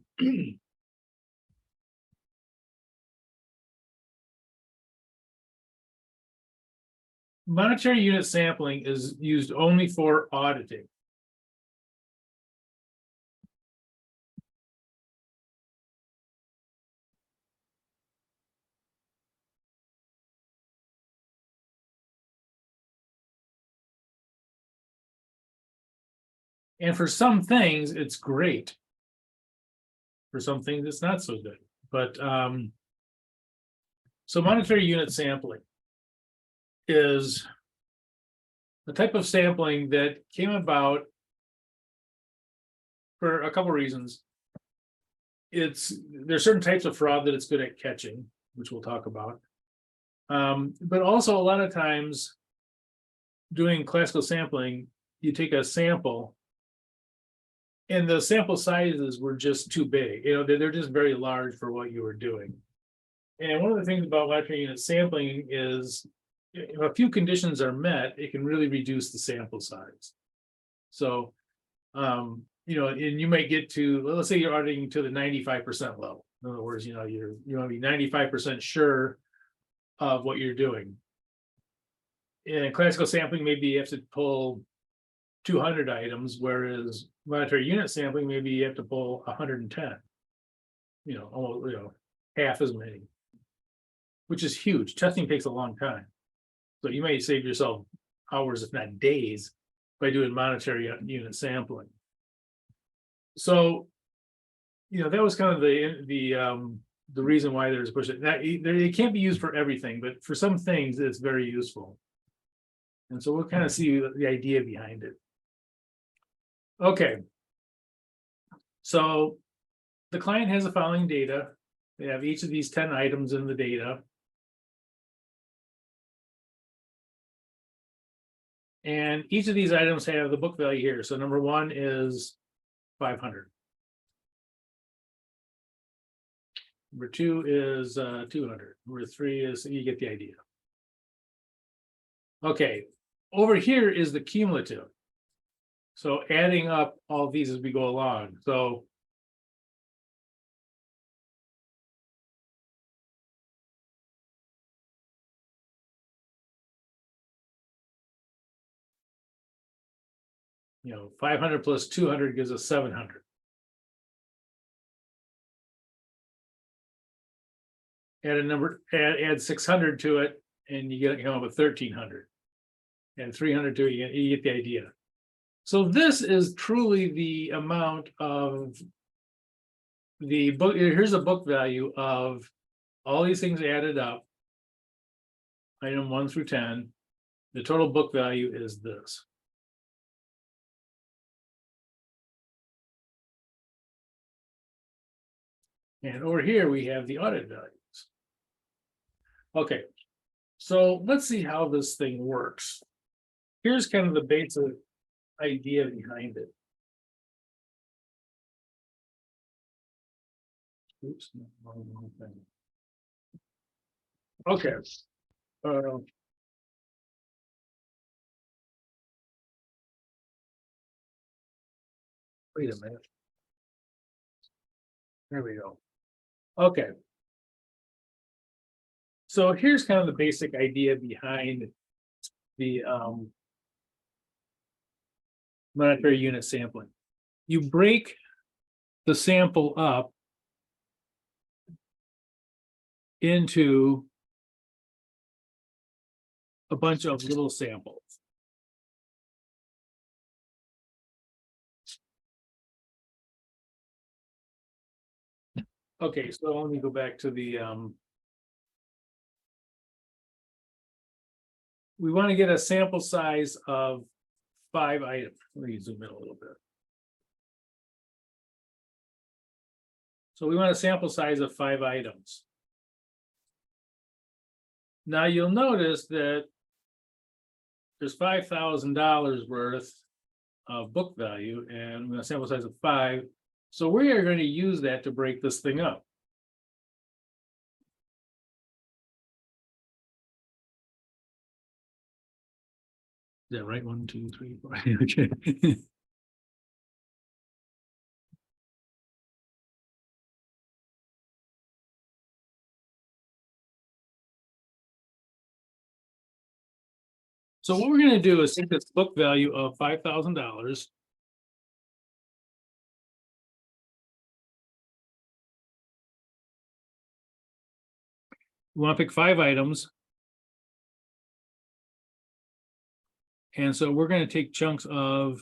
Monetary unit sampling is used only for auditing. And for some things, it's great. For some things, it's not so good. But so monetary unit sampling is the type of sampling that came about for a couple of reasons. There's certain types of fraud that it's good at catching, which we'll talk about. But also a lot of times doing classical sampling, you take a sample and the sample sizes were just too big. They're just very large for what you were doing. And one of the things about monetary unit sampling is if a few conditions are met, it can really reduce the sample size. So, and you might get to, let's say you're auditing to the 95% level. In other words, you want to be 95% sure of what you're doing. In classical sampling, maybe you have to pull 200 items, whereas monetary unit sampling, maybe you have to pull 110. Almost, half as many, which is huge. Testing takes a long time. So you may save yourself hours, if not days, by doing monetary unit sampling. So, that was kind of the reason why there's push it. Now, it can't be used for everything, but for some things, it's very useful. And so we'll kind of see the idea behind it. Okay. So the client has the following data. They have each of these 10 items in the data. And each of these items have the book value here. So number 1 is 500. Number 2 is 200. Number 3 is, you get the idea. Okay, over here is the cumulative. So adding up all these as we go along. So you know, 500 plus 200 gives us 700. Add a number, add 600 to it, and you get, come up with 1300. And 300 to it, you get the idea. So this is truly the amount of the book. Here's a book value of all these things added up. Item 1 through 10. The total book value is this. And over here we have the audit values. Okay, so let's see how this thing works. Here's kind of the basic idea behind it. Oops, wrong thing. Okay. Wait a minute. There we go. Okay. So here's kind of the basic idea behind the monetary unit sampling. You break the sample up into a bunch of little samples. Okay, so let me go back to the we want to get a sample size of 5 items. Let me zoom in a little bit. So we want a sample size of 5 items. Now you'll notice that there's $5,000 worth of book value and a sample size of 5. So we are going to use that to break this thing up. Is that right? 1, 2, 3, 4. Okay. So what we're going to do is take this book value of $5,000. We want to pick 5 items. And so we're going to take chunks of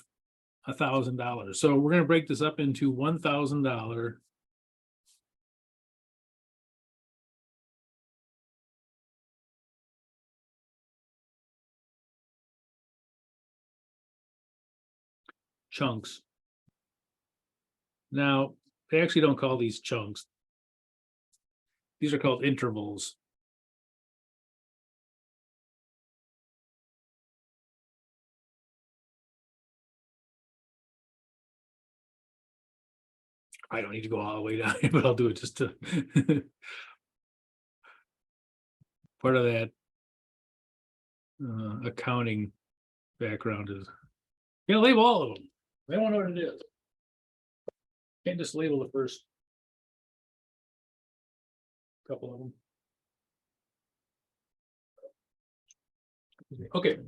$1,000. So we're going to break this up into $1,000 chunks. Now, they actually don't call these chunks. These are called intervals. I don't need to go all the way down here, but I'll do it just to part of that accounting background is label all of them. They don't know what it is. Can't just label the first couple of them. Okay.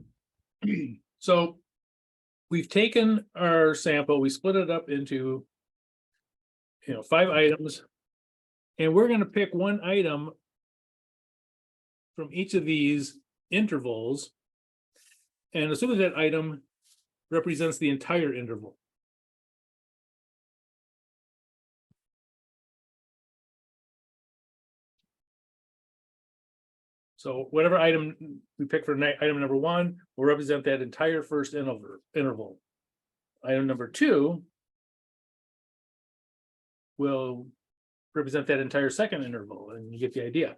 So we've taken our sample, we split it up into 5 items, and we're going to pick one item from each of these intervals and assume that that item represents the entire interval. So whatever item we pick for item number 1 will represent that entire first interval. Item number 2 will represent that entire second interval, and you get the idea.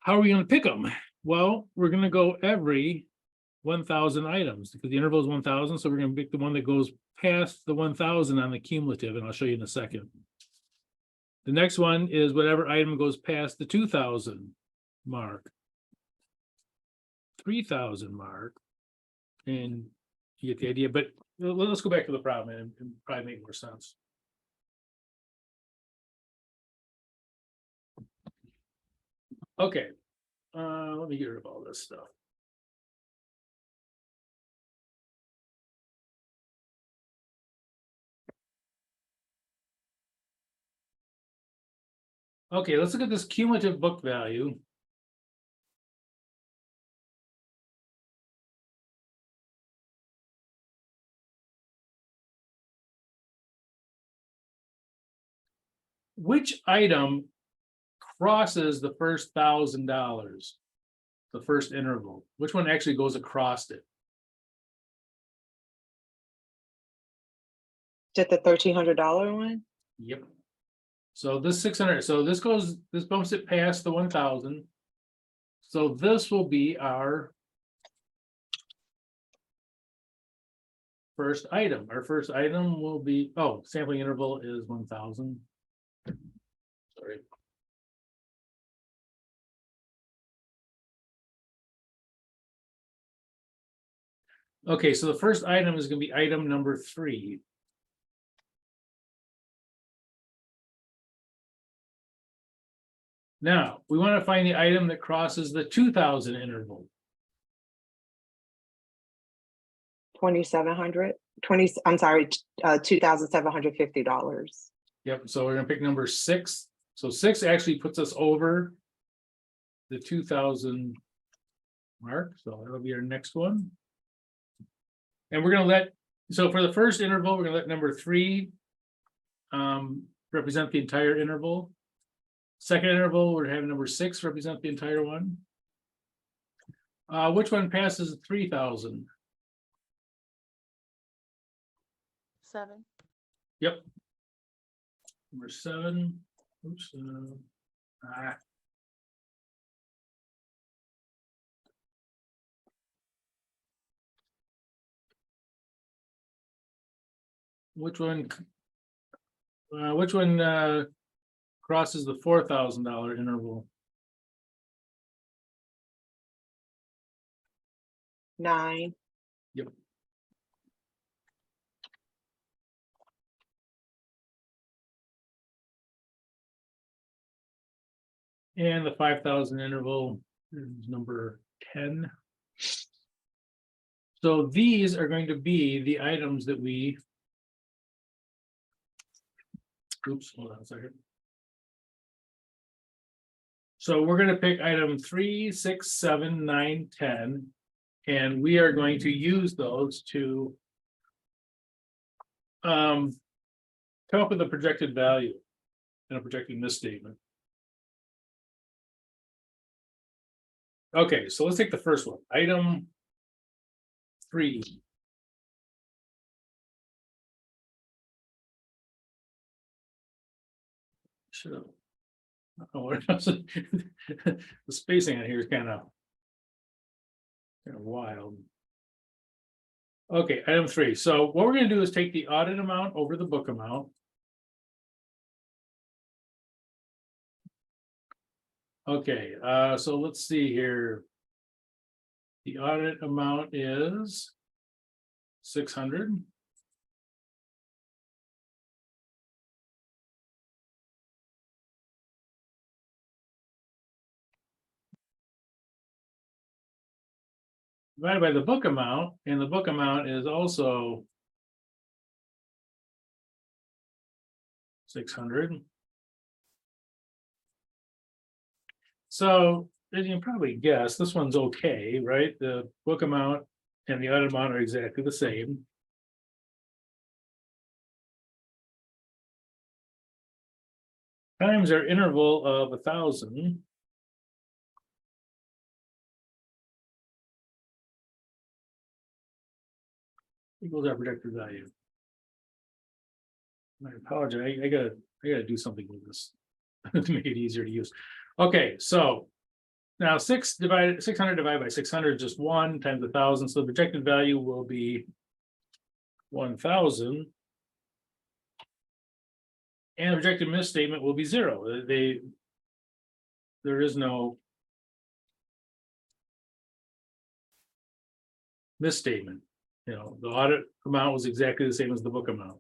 How are we going to pick them? Well, we're going to go every 1,000 items because the interval is 1,000. So we're going to pick the one that goes past the 1,000 on the cumulative, and I'll show you in a second. The next one is whatever item goes past the 2,000 mark, 3,000 mark, and you get the idea. But let's go back to the problem and probably make more sense. Okay, let me get rid of all this stuff. Okay, let's look at this cumulative book value. Which item crosses the first $1,000, the first interval? Which one actually goes across it? Is it the $1,300 one? Yep. So this 600, so this bumps it past the 1,000. So this will be our first item. Our first item will be, sampling interval is 1,000. Sorry. Okay, so the first item is going to be item number 3. Now, we want to find the item that crosses the 2,000 interval. 2,700, I'm sorry, $2,750. Yep, so we're gonna pick number 6. So 6 actually puts us over the 2,000 mark, so that'll be our next one. And we're gonna so for the first interval, we're gonna let number 3 represent the entire interval. Second interval, we're having number 6 represent the entire one. Which one passes 3,000? 7. Yep. Number 7. Oops. Which one? Which one crosses the $4,000 interval? 9. Yep. And the 5,000 interval is number 10. So these are going to be the items that we. Oops, hold on a second. So we're going to pick item 3, 6, 7, 9, 10, and we are going to use those to come up with a projected value and a projected misstatement. Okay, so let's take the first one, item 3. Should have. Oh, the spacing on here is kind of wild. Okay, item 3. So what we're going to do is take the audit amount over the book amount. Okay, so let's see here. The audit amount is 600. Divided by the book amount, and the book amount is also 600. So as you can probably guess, this one's okay, right? The book amount and the audit amount are exactly the same. Times our interval of 1,000. Equals our projected value. I apologize. I gotta do something with this to make it easier to use. Okay, so now 600 divided by 600 is just 1 times 1,000. So the projected value will be 1,000. And the projected misstatement will be 0. There is no misstatement. You know, the audit amount was exactly the same as the book amount.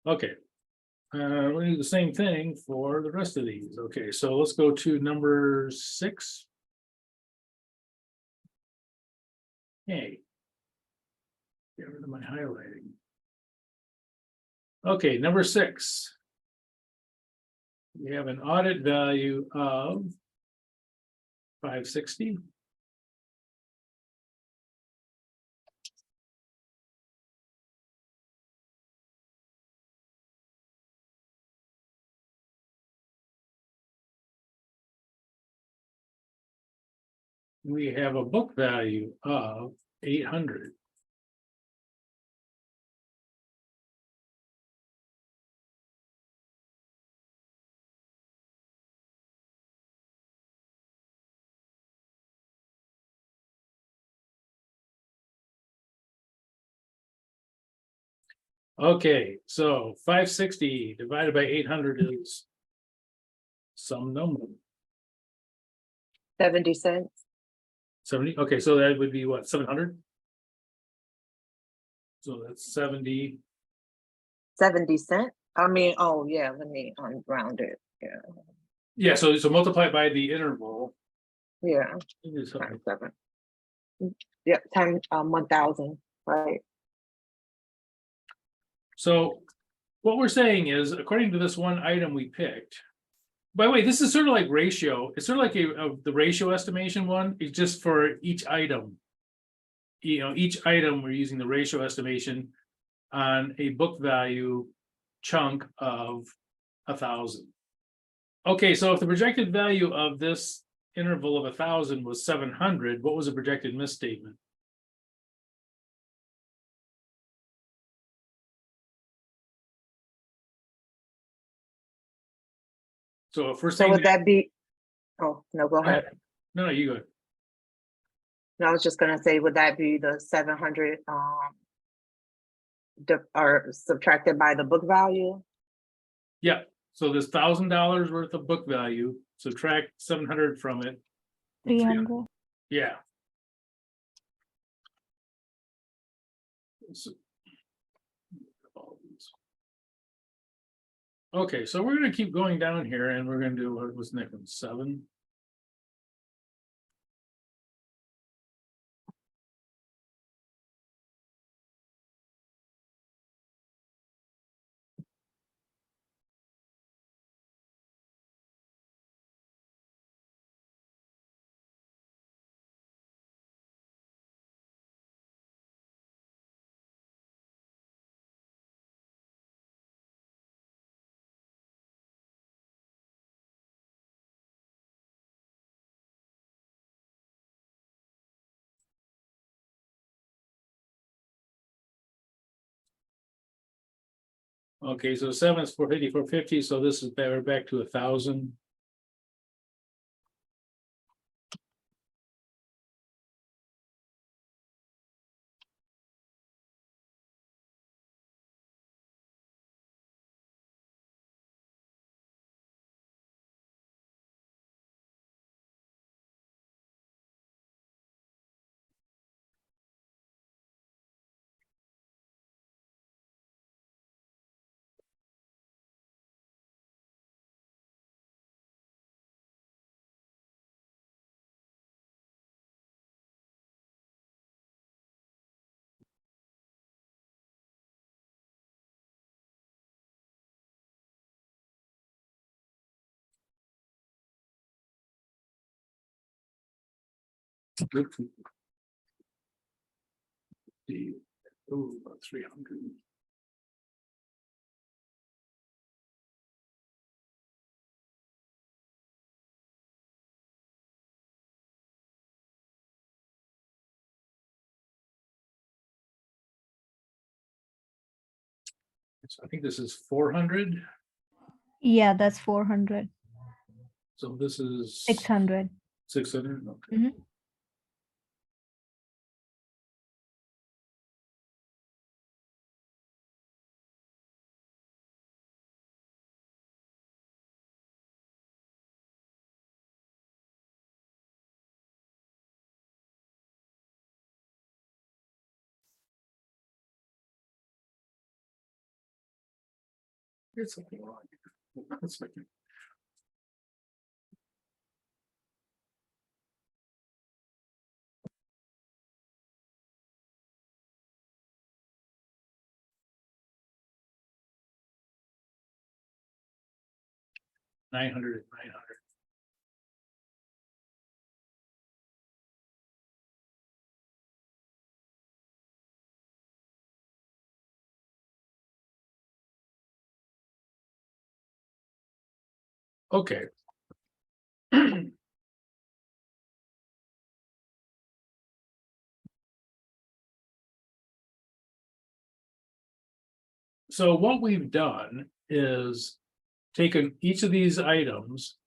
Okay, we're gonna do the same thing for the rest of these. Okay, so let's go to number 6. Hey. Get rid of my highlighting. Okay, number 6. We have an audit value of 560. We have a book value of 800. Okay, so 560 divided by 800 is some number. 70 cents. 70. Okay, so that would be what, 700? So that's 70. 70 cent. I mean, oh yeah, let me round it. Yeah, Yeah, so multiply by the interval. yeah, It is something. times 7. Yep, times 1,000, right? So what we're saying is, according to this one item we picked. By the way, this is sort of like ratio. It's sort of like the ratio estimation one. It's just for each item. You know, each item, we're using the ratio estimation on a book value chunk of 1,000. Okay, so if the projected value of this interval of 1,000 was 700, what was the projected misstatement? So if we're So saying would that be, oh, no, go ahead. no, you go. No, I was just gonna say, would that be the 700, or subtracted by the book value? Yeah, so this $1,000 worth of book value, subtract 700 from it. 300. Yeah. So- Okay, so we're gonna keep going down here and we're gonna do what was next one, 7. Okay, so 7 is 450, 450, so this is better back to 1,000. About 300. So I think this is 400. Yeah, that's 400. So this is 600. 600. Okay. Mhm. There's something wrong here. That's like 900. Okay. So what we've done is taken each of these items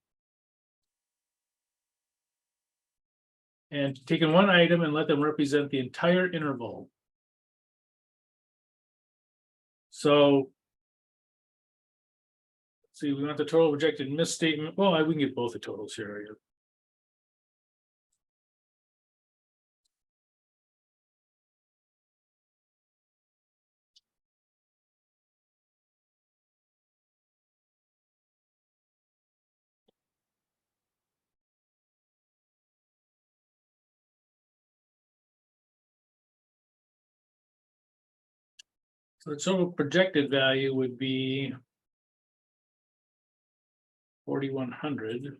and taken one item and let them represent the entire interval. So see, we want the total projected misstatement. Well, we can get both the totals here. So the total projected value would be 4,100.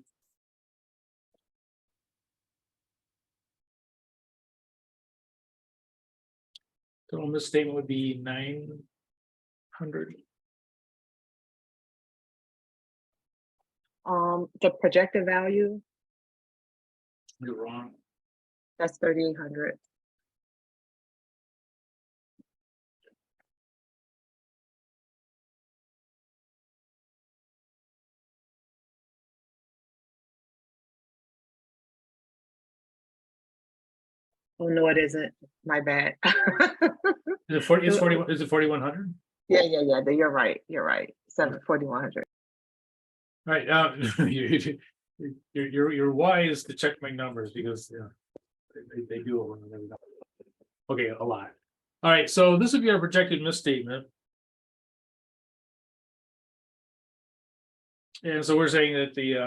Total misstatement would be 900. The projected value, You're wrong. that's 3,800. Oh, no, it isn't. My bad. Is it 40? It's 40. Is it 4,100? Yeah. You're right. You're right. 4,100. All right. You're wise to check my numbers because they do it when they don't. Okay, a lot. All right, so this would be our projected misstatement. And so we're saying that the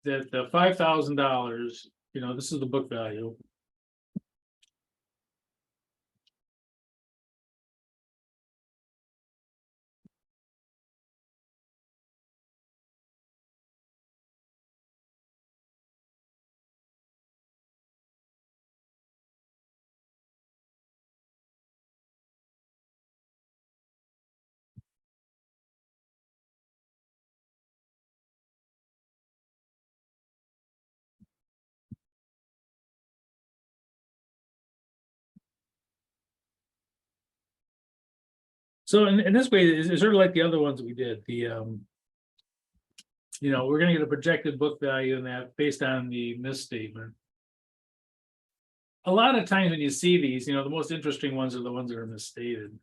$5,000, this is the book value. So in this way, it's sort of like the other ones we did. We're gonna get a projected book value in that based on the misstatement. A lot of times when you see these, the most interesting ones are the ones that are misstated.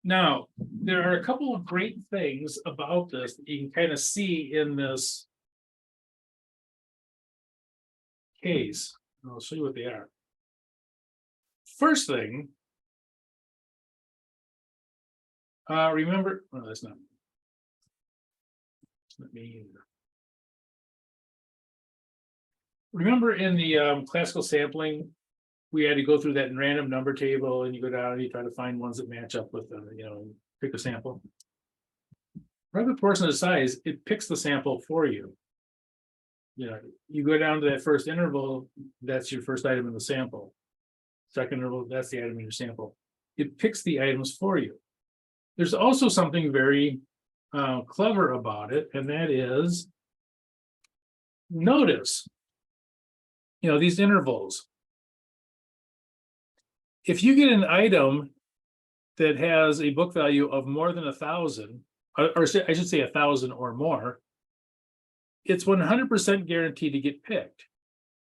Now, there are a couple of great things about this that you can kind of see in this case. I'll show you what they are. First thing, remember, oh, that's not me either. Remember in the classical sampling, we had to go through that random number table and you go down and you try to find ones that match up with pick a sample. Right proportion of the size, it picks the sample for you. You go down to that first interval, that's your first item in the sample. Second interval, that's the item in your sample. It picks the items for you. There's also something very clever about it, and that is, notice, these intervals. If you get an item that has a book value of more than 1,000, or I should say 1,000 or more, it's 100% guaranteed to get picked,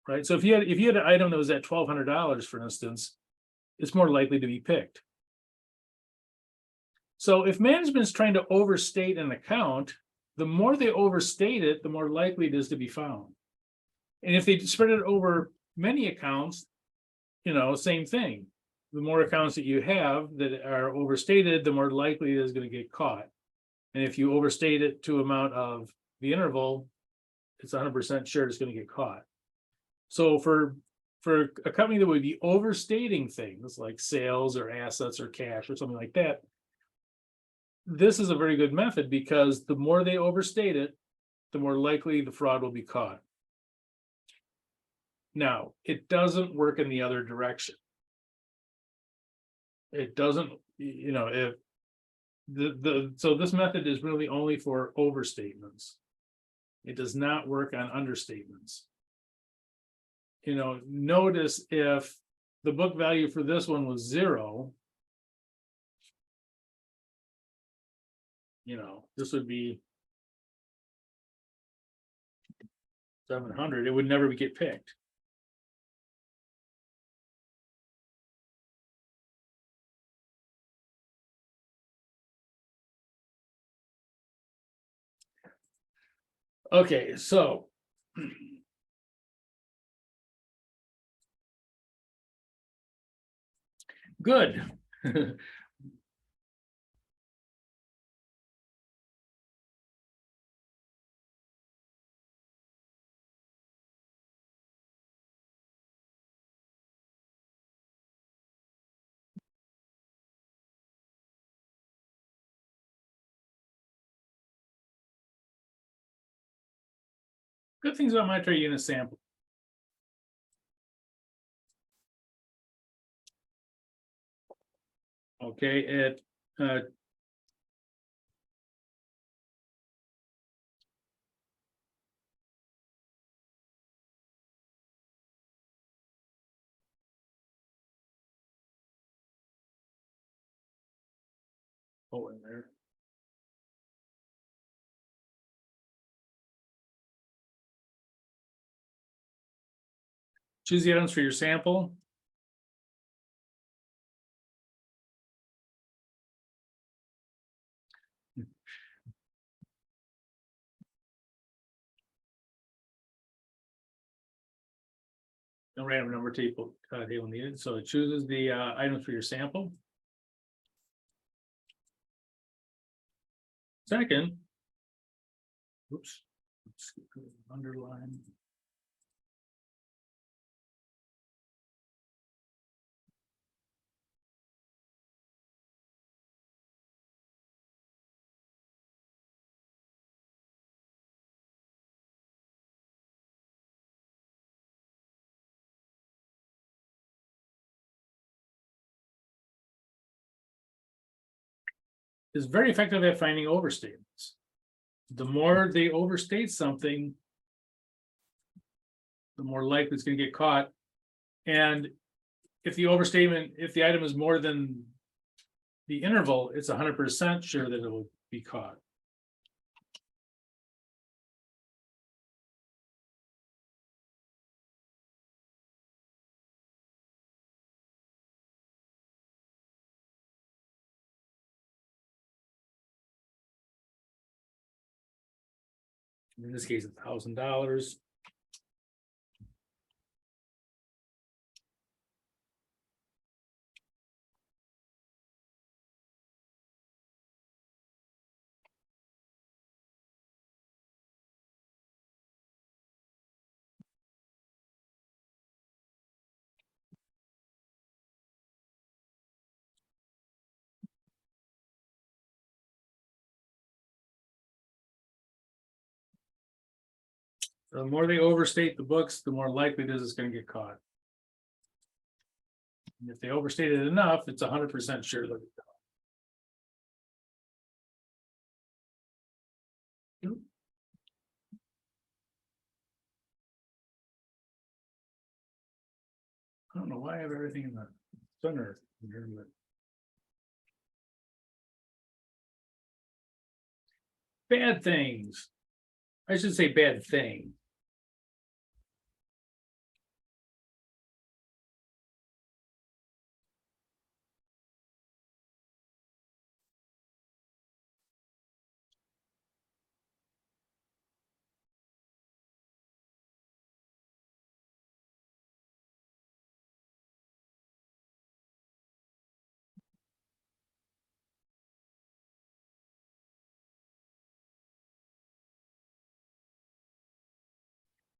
right? So if you had an item that was at $1,200, for instance, it's more likely to be picked. So if management's trying to overstate an account, the more they overstate it, the more likely it is to be found. And if they spread it over many accounts, same thing. The more accounts that you have that are overstated, the more likely it is going to get caught. And if you overstate it to amount of the interval, it's 100% sure it's going to get caught. So for a company that would be overstating things like sales or assets or cash or something like that, this is a very good method because the more they overstate it, the more likely the fraud will be caught. Now, it doesn't work in the other direction. It doesn't, if so this method is really only for overstatements. It does not work on understatements. Notice if the book value for this one was 0, this would be 700. It would never get picked. Okay, so good. Good things about my trade unit sample. Okay, it in there. Choose the items for your sample. No random number table needed, so it chooses the items for your sample. Second, oops, underline. Is very effective at finding overstatements. The more they overstate something, the more likely it's going to get caught. And if the overstatement, if the item is more than the interval, it's 100% sure that it will be caught. In this case, $1,000. The more they overstate the books, the more likely it is it's going to get caught. And if they overstate it enough, it's 100% sure they'll get caught. I don't know why I have everything in the center here, but bad things. I should say bad thing.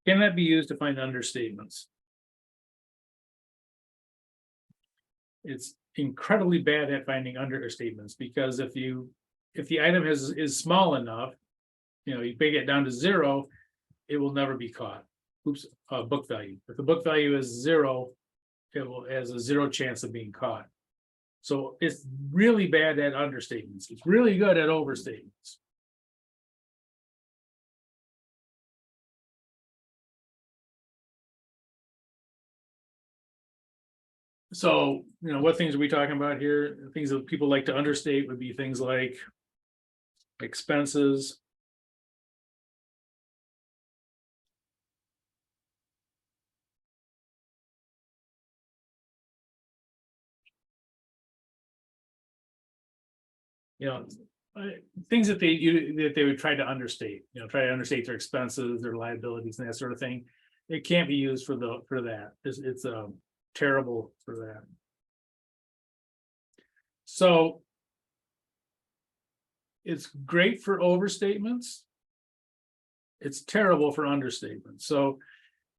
Can that be used to find understatements? It's incredibly bad at finding understatements because if the item is small enough, you bring it down to 0, it will never be caught. Oops, book value. If the book value is 0, it has a 0 chance of being caught. So it's really bad at understatements. It's really good at overstatements. So, what things are we talking about here? Things that people like to understate would be things like expenses. Things that they would try to understate, try to understate their expenses, their liabilities, and that sort of thing. It can't be used for that. It's terrible for that. So it's great for overstatements. It's terrible for understatements. So,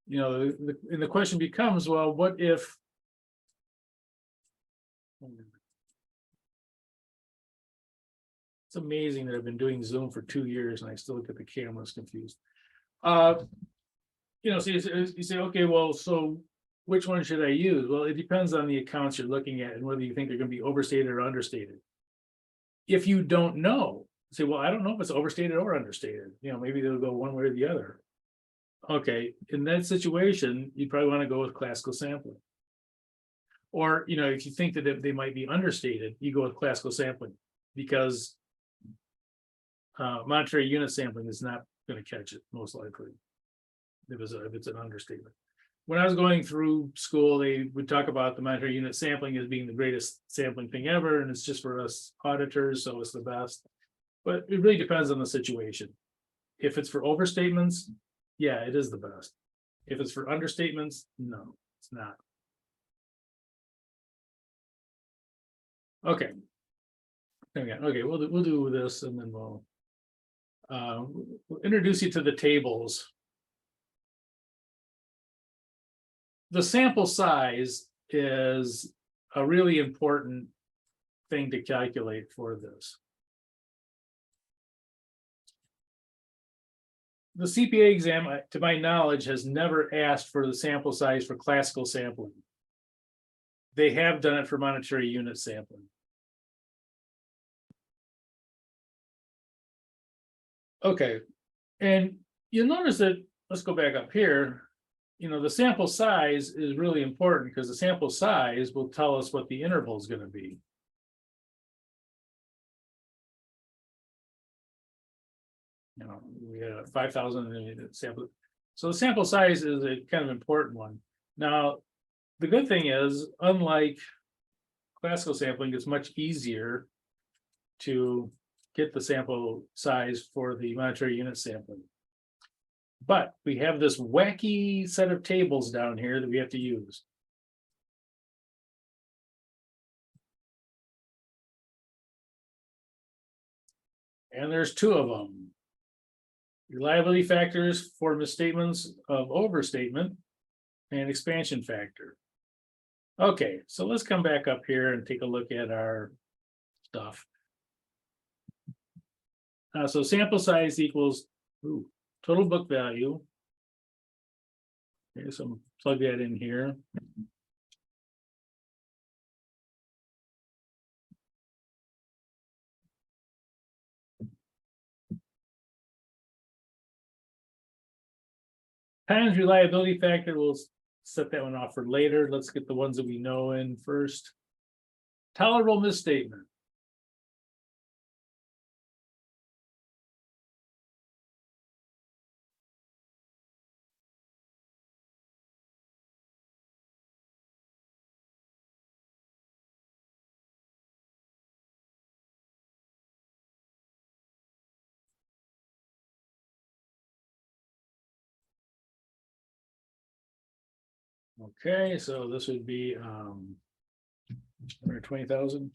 the question becomes, well, what if? It's amazing that I've been doing Zoom for 2 years and I still look at the cameras confused. you know, so you say, okay, well, so which one should I use? Well, it depends on the accounts you're looking at and whether you think they're gonna be overstated or understated. If you don't know, say, well, I don't know if it's overstated or understated, you know, maybe they'll go one way or the other. Okay, in that situation, you probably want to go with classical sampling. Or, you know, if you think that they might be understated, you go with classical sampling because monetary unit sampling is not going to catch it most likely. If it's an understatement. When I was going through school, they would talk about the monetary unit sampling as being the greatest sampling thing ever, and it's just for us auditors, so it's the best. But it really depends on the situation. If it's for overstatements, yeah, it is the best. If it's for understatements, no, it's not. Okay. Okay, we'll do this and then we'll introduce you to the tables. The sample size is a really important thing to calculate for this. The CPA exam, to my knowledge, has never asked for the sample size for classical sampling. They have done it for monetary unit sampling. Okay, and you'll notice that, let's go back up here. You know, the sample size is really important because the sample size will tell us what the interval is going to be. You know, we had 5,000 sample. So the sample size is a kind of important one. Now, the good thing is, unlike classical sampling, it's much easier to get the sample size for the monetary unit sampling. But we have this wacky set of tables down here that we have to use. And there's two of them. Reliability factors for misstatements of overstatement and expansion factor. Okay, so let's come back up here and take a look at our stuff. So sample size equals total book value. Okay, so plug that in here. Times reliability factor, we'll set that one off for later. Let's get the ones that we know in first. Tolerable misstatement. Okay, so this would be 120,000.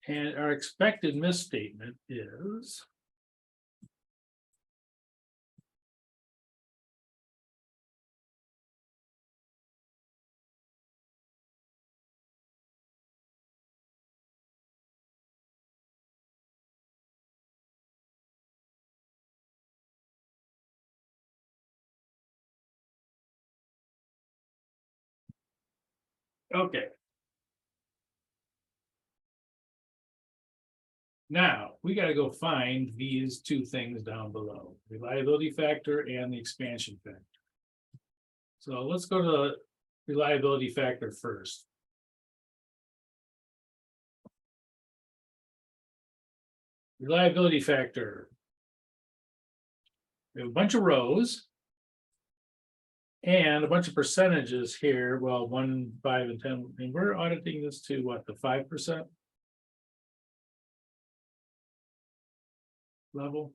And our expected misstatement is okay. Now we got to go find these two things down below, reliability factor and the expansion factor. So let's go to the reliability factor first. Reliability factor. We have a bunch of rows. And a bunch of percentages here. Well, 1, 5, and 10. And we're auditing this to what, the 5% level?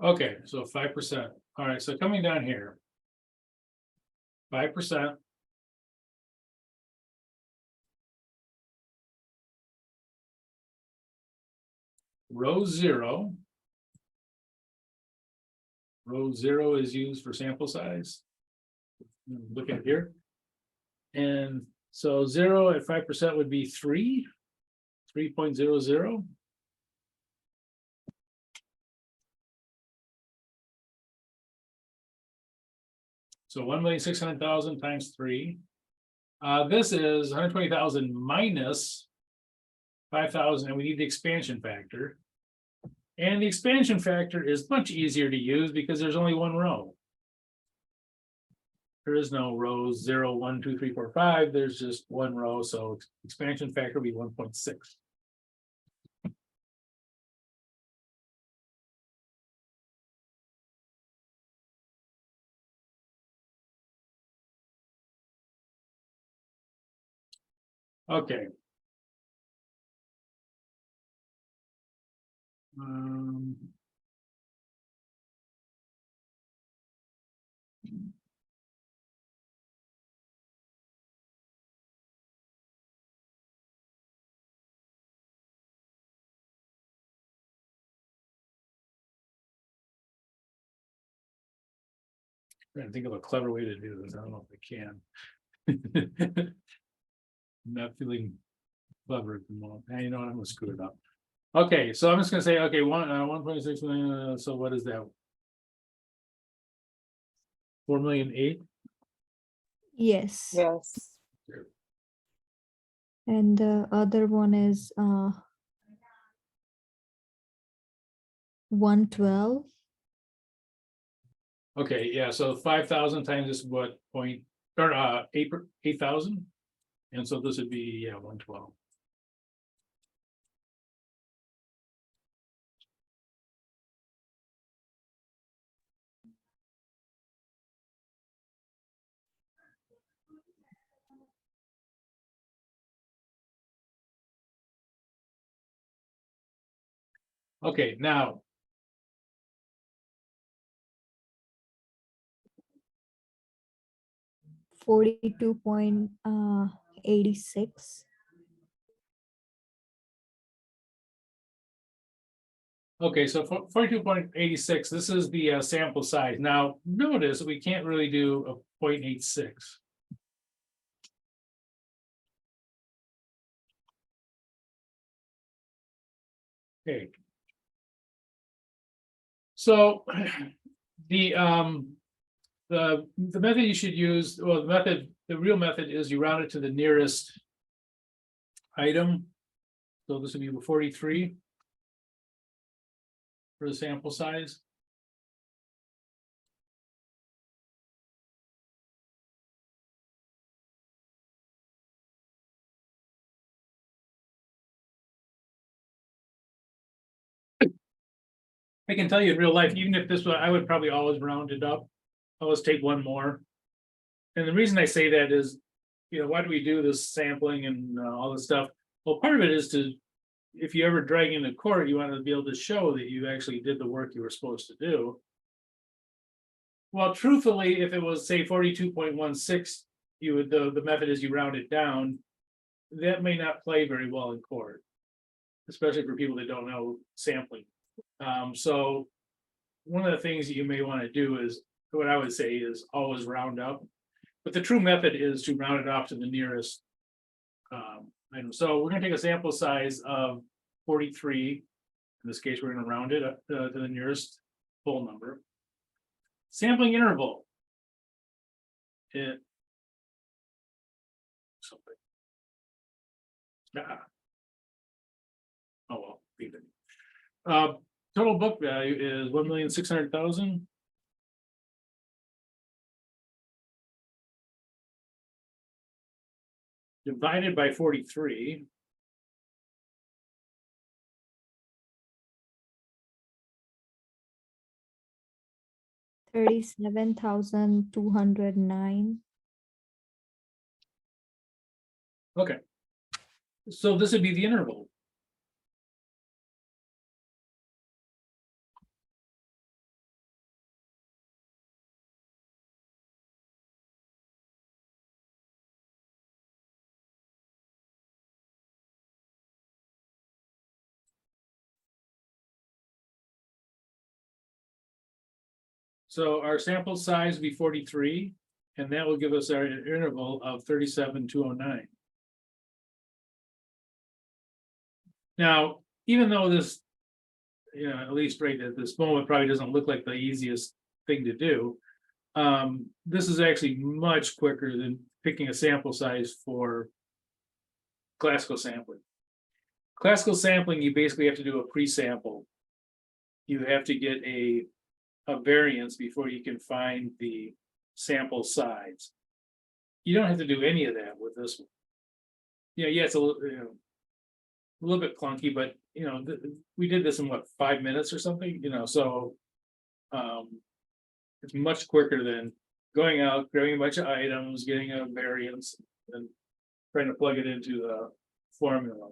Okay, so 5%. All right, so coming down here. 5%. row 0. Row 0 is used for sample size. Look at here. And so 0 at 5% would be 3.00. So 1,600,000 times 3. This is 120,000 minus 5,000, and we need the expansion factor. And the expansion factor is much easier to use because there's only one row. There is no rows 0, 1, 2, 3, 4, 5. There's just one row, so expansion factor will be 1.6. Okay. Trying to think of a clever way to do this. I don't know if I can. Not feeling clever at the moment. Now you know what, I'm gonna screw it up. Okay, so I'm just gonna say, okay, 1.6 million, so what is that? 4,000,008. Yes. Yes. And the other one is 112. Okay, yeah, so 5,000 times is what point, or 8,000? And so this would be, yeah, 112. Okay, now, 42.86. okay, so 42.86, this is the sample size. Now, notice we can't really do a 0.86. Okay. So the method you should use, well, the real method is you round it to the nearest item. So this would be 43 for the sample size. I can tell you in real life, even if this was, I would probably always round it up. Always take one more. And the reason I say that is, you know, why do we do this sampling and all this stuff? Well, part of it is to, if you ever drag into court, you want to be able to show that you actually did the work you were supposed to do. Well, truthfully, if it was, say, 42.16, you would, the method is you round it down. That may not play very well in court, especially for people that don't know sampling. So one of the things that you may want to do is, what I would say is always round up. But the true method is to round it off to the nearest item. So we're going to take a sample size of 43. In this case, we're going to round it up to the nearest whole number. Sampling interval. It something. Oh well, leave it. Total book value is 1,600,000. Divided by 43. $37,209. Okay. So this would be the interval. So our sample size will be 43, and that will give us our interval of 37,209. Now, even though this, at least right at this moment, probably doesn't look like the easiest thing to do. This is actually much quicker than picking a sample size for classical sampling. Classical sampling, you basically have to do a pre-sample. You have to get a variance before you can find the sample size. You don't have to do any of that with this one. Yeah, it's a little bit clunky, but we did this in what, 5 minutes or something, so it's much quicker than going out, grabbing a bunch of items, getting a variance, and trying to plug it into the formula.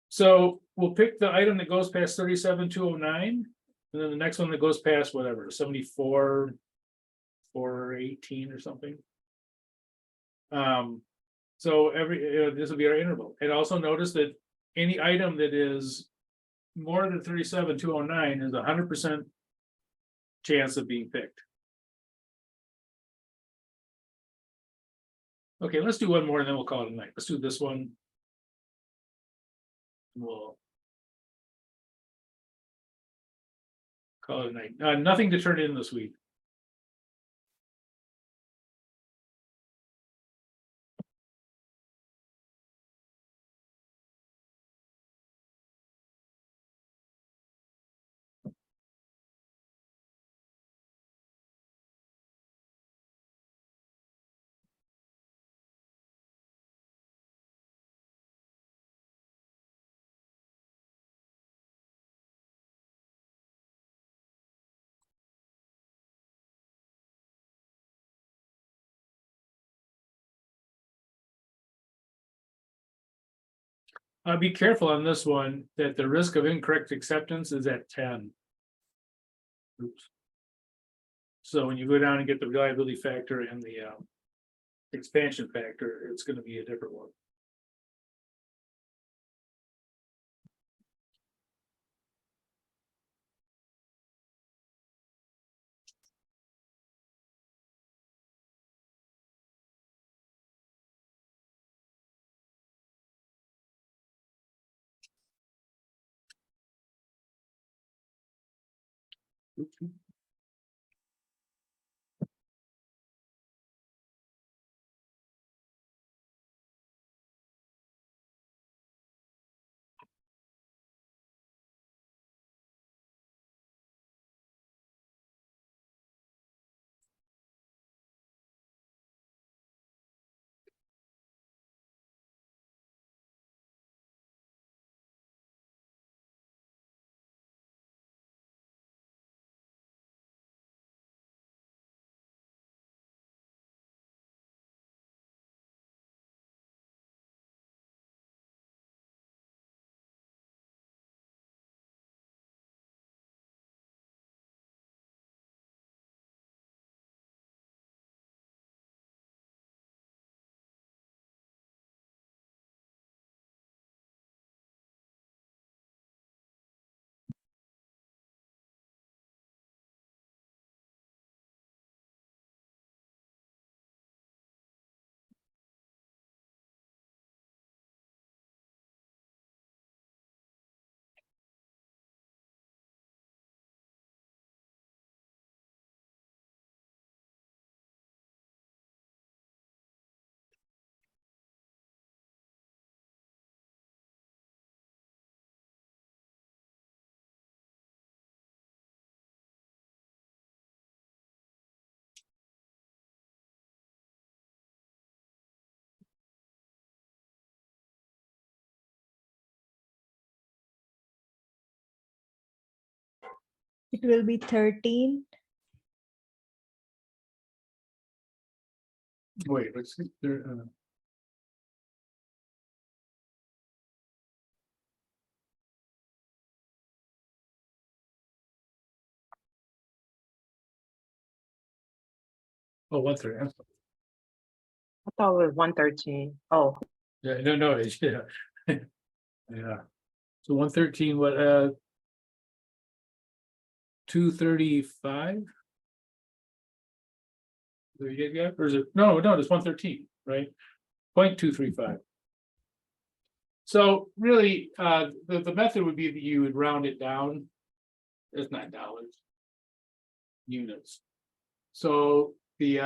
So we'll pick the item that goes past 37,209, and then the next one that goes past whatever, 74, 418 or something. So this will be our interval. And also notice that any item that is more than 37,209 is 100% chance of being picked. Okay, let's do one more and then we'll call it a night. Let's do this one. We'll call it a night. Nothing to turn in this week. Be careful on this one that the risk of incorrect acceptance is at 10. Oops. So when you go down and get the reliability factor and the expansion factor, it's going to be a different one. Oops. It will be 13. Wait, let's see. Oh, 130. I thought it was 113. Oh, Yeah, no, yeah. Yeah. So 113, what 235. There you go, or is it, no, it's 113, right? 0.235. So really, the method would be that you would round it down. It's not dollars. Units. So the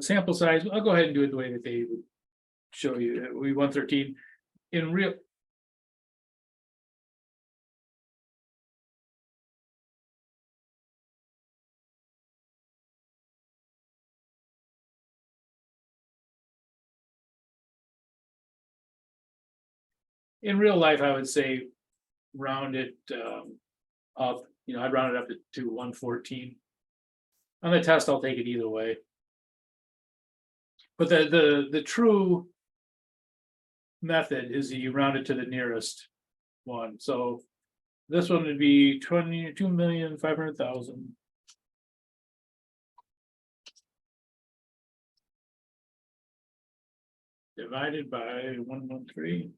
sample size, I'll go ahead and do it the way that they would show you. We 113 in real. In real life, I would say round it up, I'd round it up to 114. On the test, I'll take it either way. But the true method is that you round it to the nearest one. So this one would be 22,500,000. Divided by 113.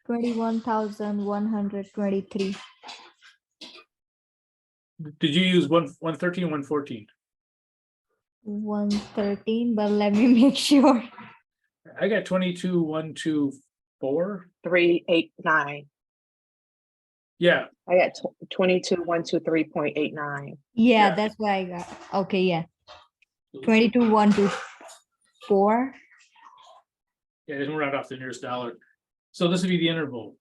$21,123. Did you use 113, 114? 113, but let me make sure. I got 22,124. 389. Yeah, I got 22,123.89. Yeah, Yeah. that's what I got. Okay, yeah. 22,124. yeah, it's round off the nearest dollar. So this would be the interval.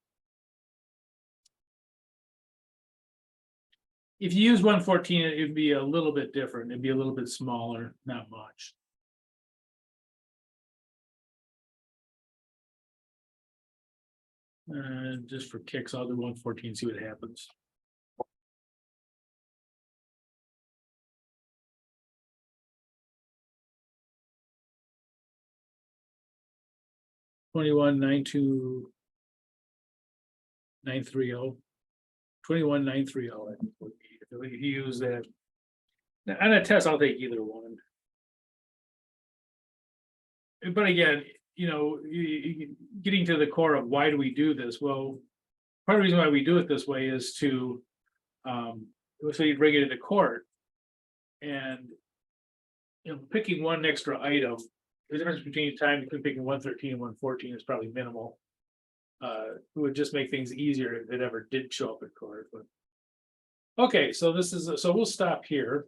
If you use 114, it would be a little bit different. It'd be a little bit smaller, not much. Just for kicks, I'll do 114, see what happens. $21,92930. 21,930. I think would be if you use that. Now, on a test, I'll take either one. But again, getting to the core of why do we do this? Well, part of the reason why we do it this way is to so you bring it into court, and picking one extra item, the difference between picking 113 and 114 is probably minimal. It would just make things easier if it ever did show up in court. But okay, so we'll stop here.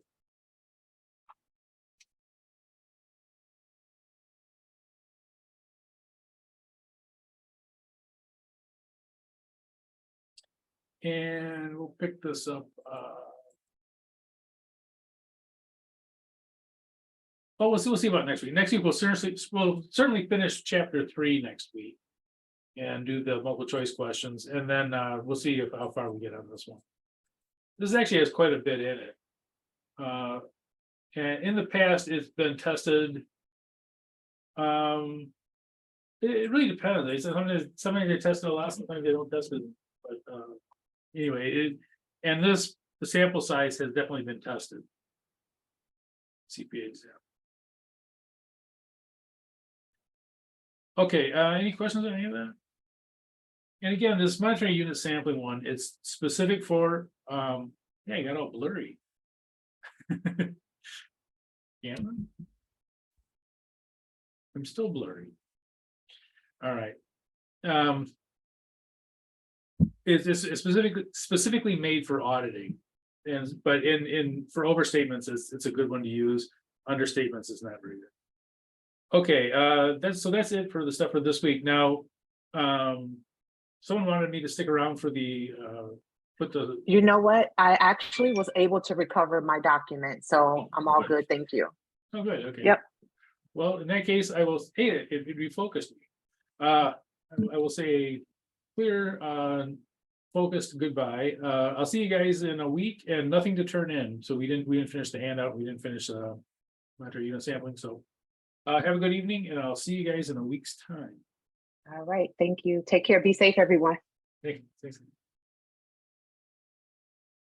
And we'll pick this up. We'll see about next week. Next week we'll certainly finish chapter 3 next week and do the multiple choice questions, and then we'll see how far we get on this one. This actually has quite a bit in it. And in the past, it's been tested. It really depends. Sometimes they test it a lot, sometimes they don't test it. But anyway, the sample size has definitely been tested. CPA exam. Okay, any questions on any of that? And again, this monitoring unit sampling one, it's specific for, yeah, you got all blurry. Cameron? I'm still blurry. All right. It's specifically made for auditing, but for overstatements, it's a good one to use. Understatements is not very good. Okay, that's it for the stuff for this week. Now, someone wanted me to stick around for the You know what? I actually was able to recover my document, so I'm all good. Thank you. Oh, good. Okay. Yep. Well, in that case, I will. Hey, it refocused me. I will say clear focused goodbye. I'll see you guys in a week and nothing to turn in. So we didn't finish the handout. We didn't finish matter unit sampling. So have a good evening and I'll see you guys in a week's time. All right, thank you. Take care. Be safe, everyone. Thanks.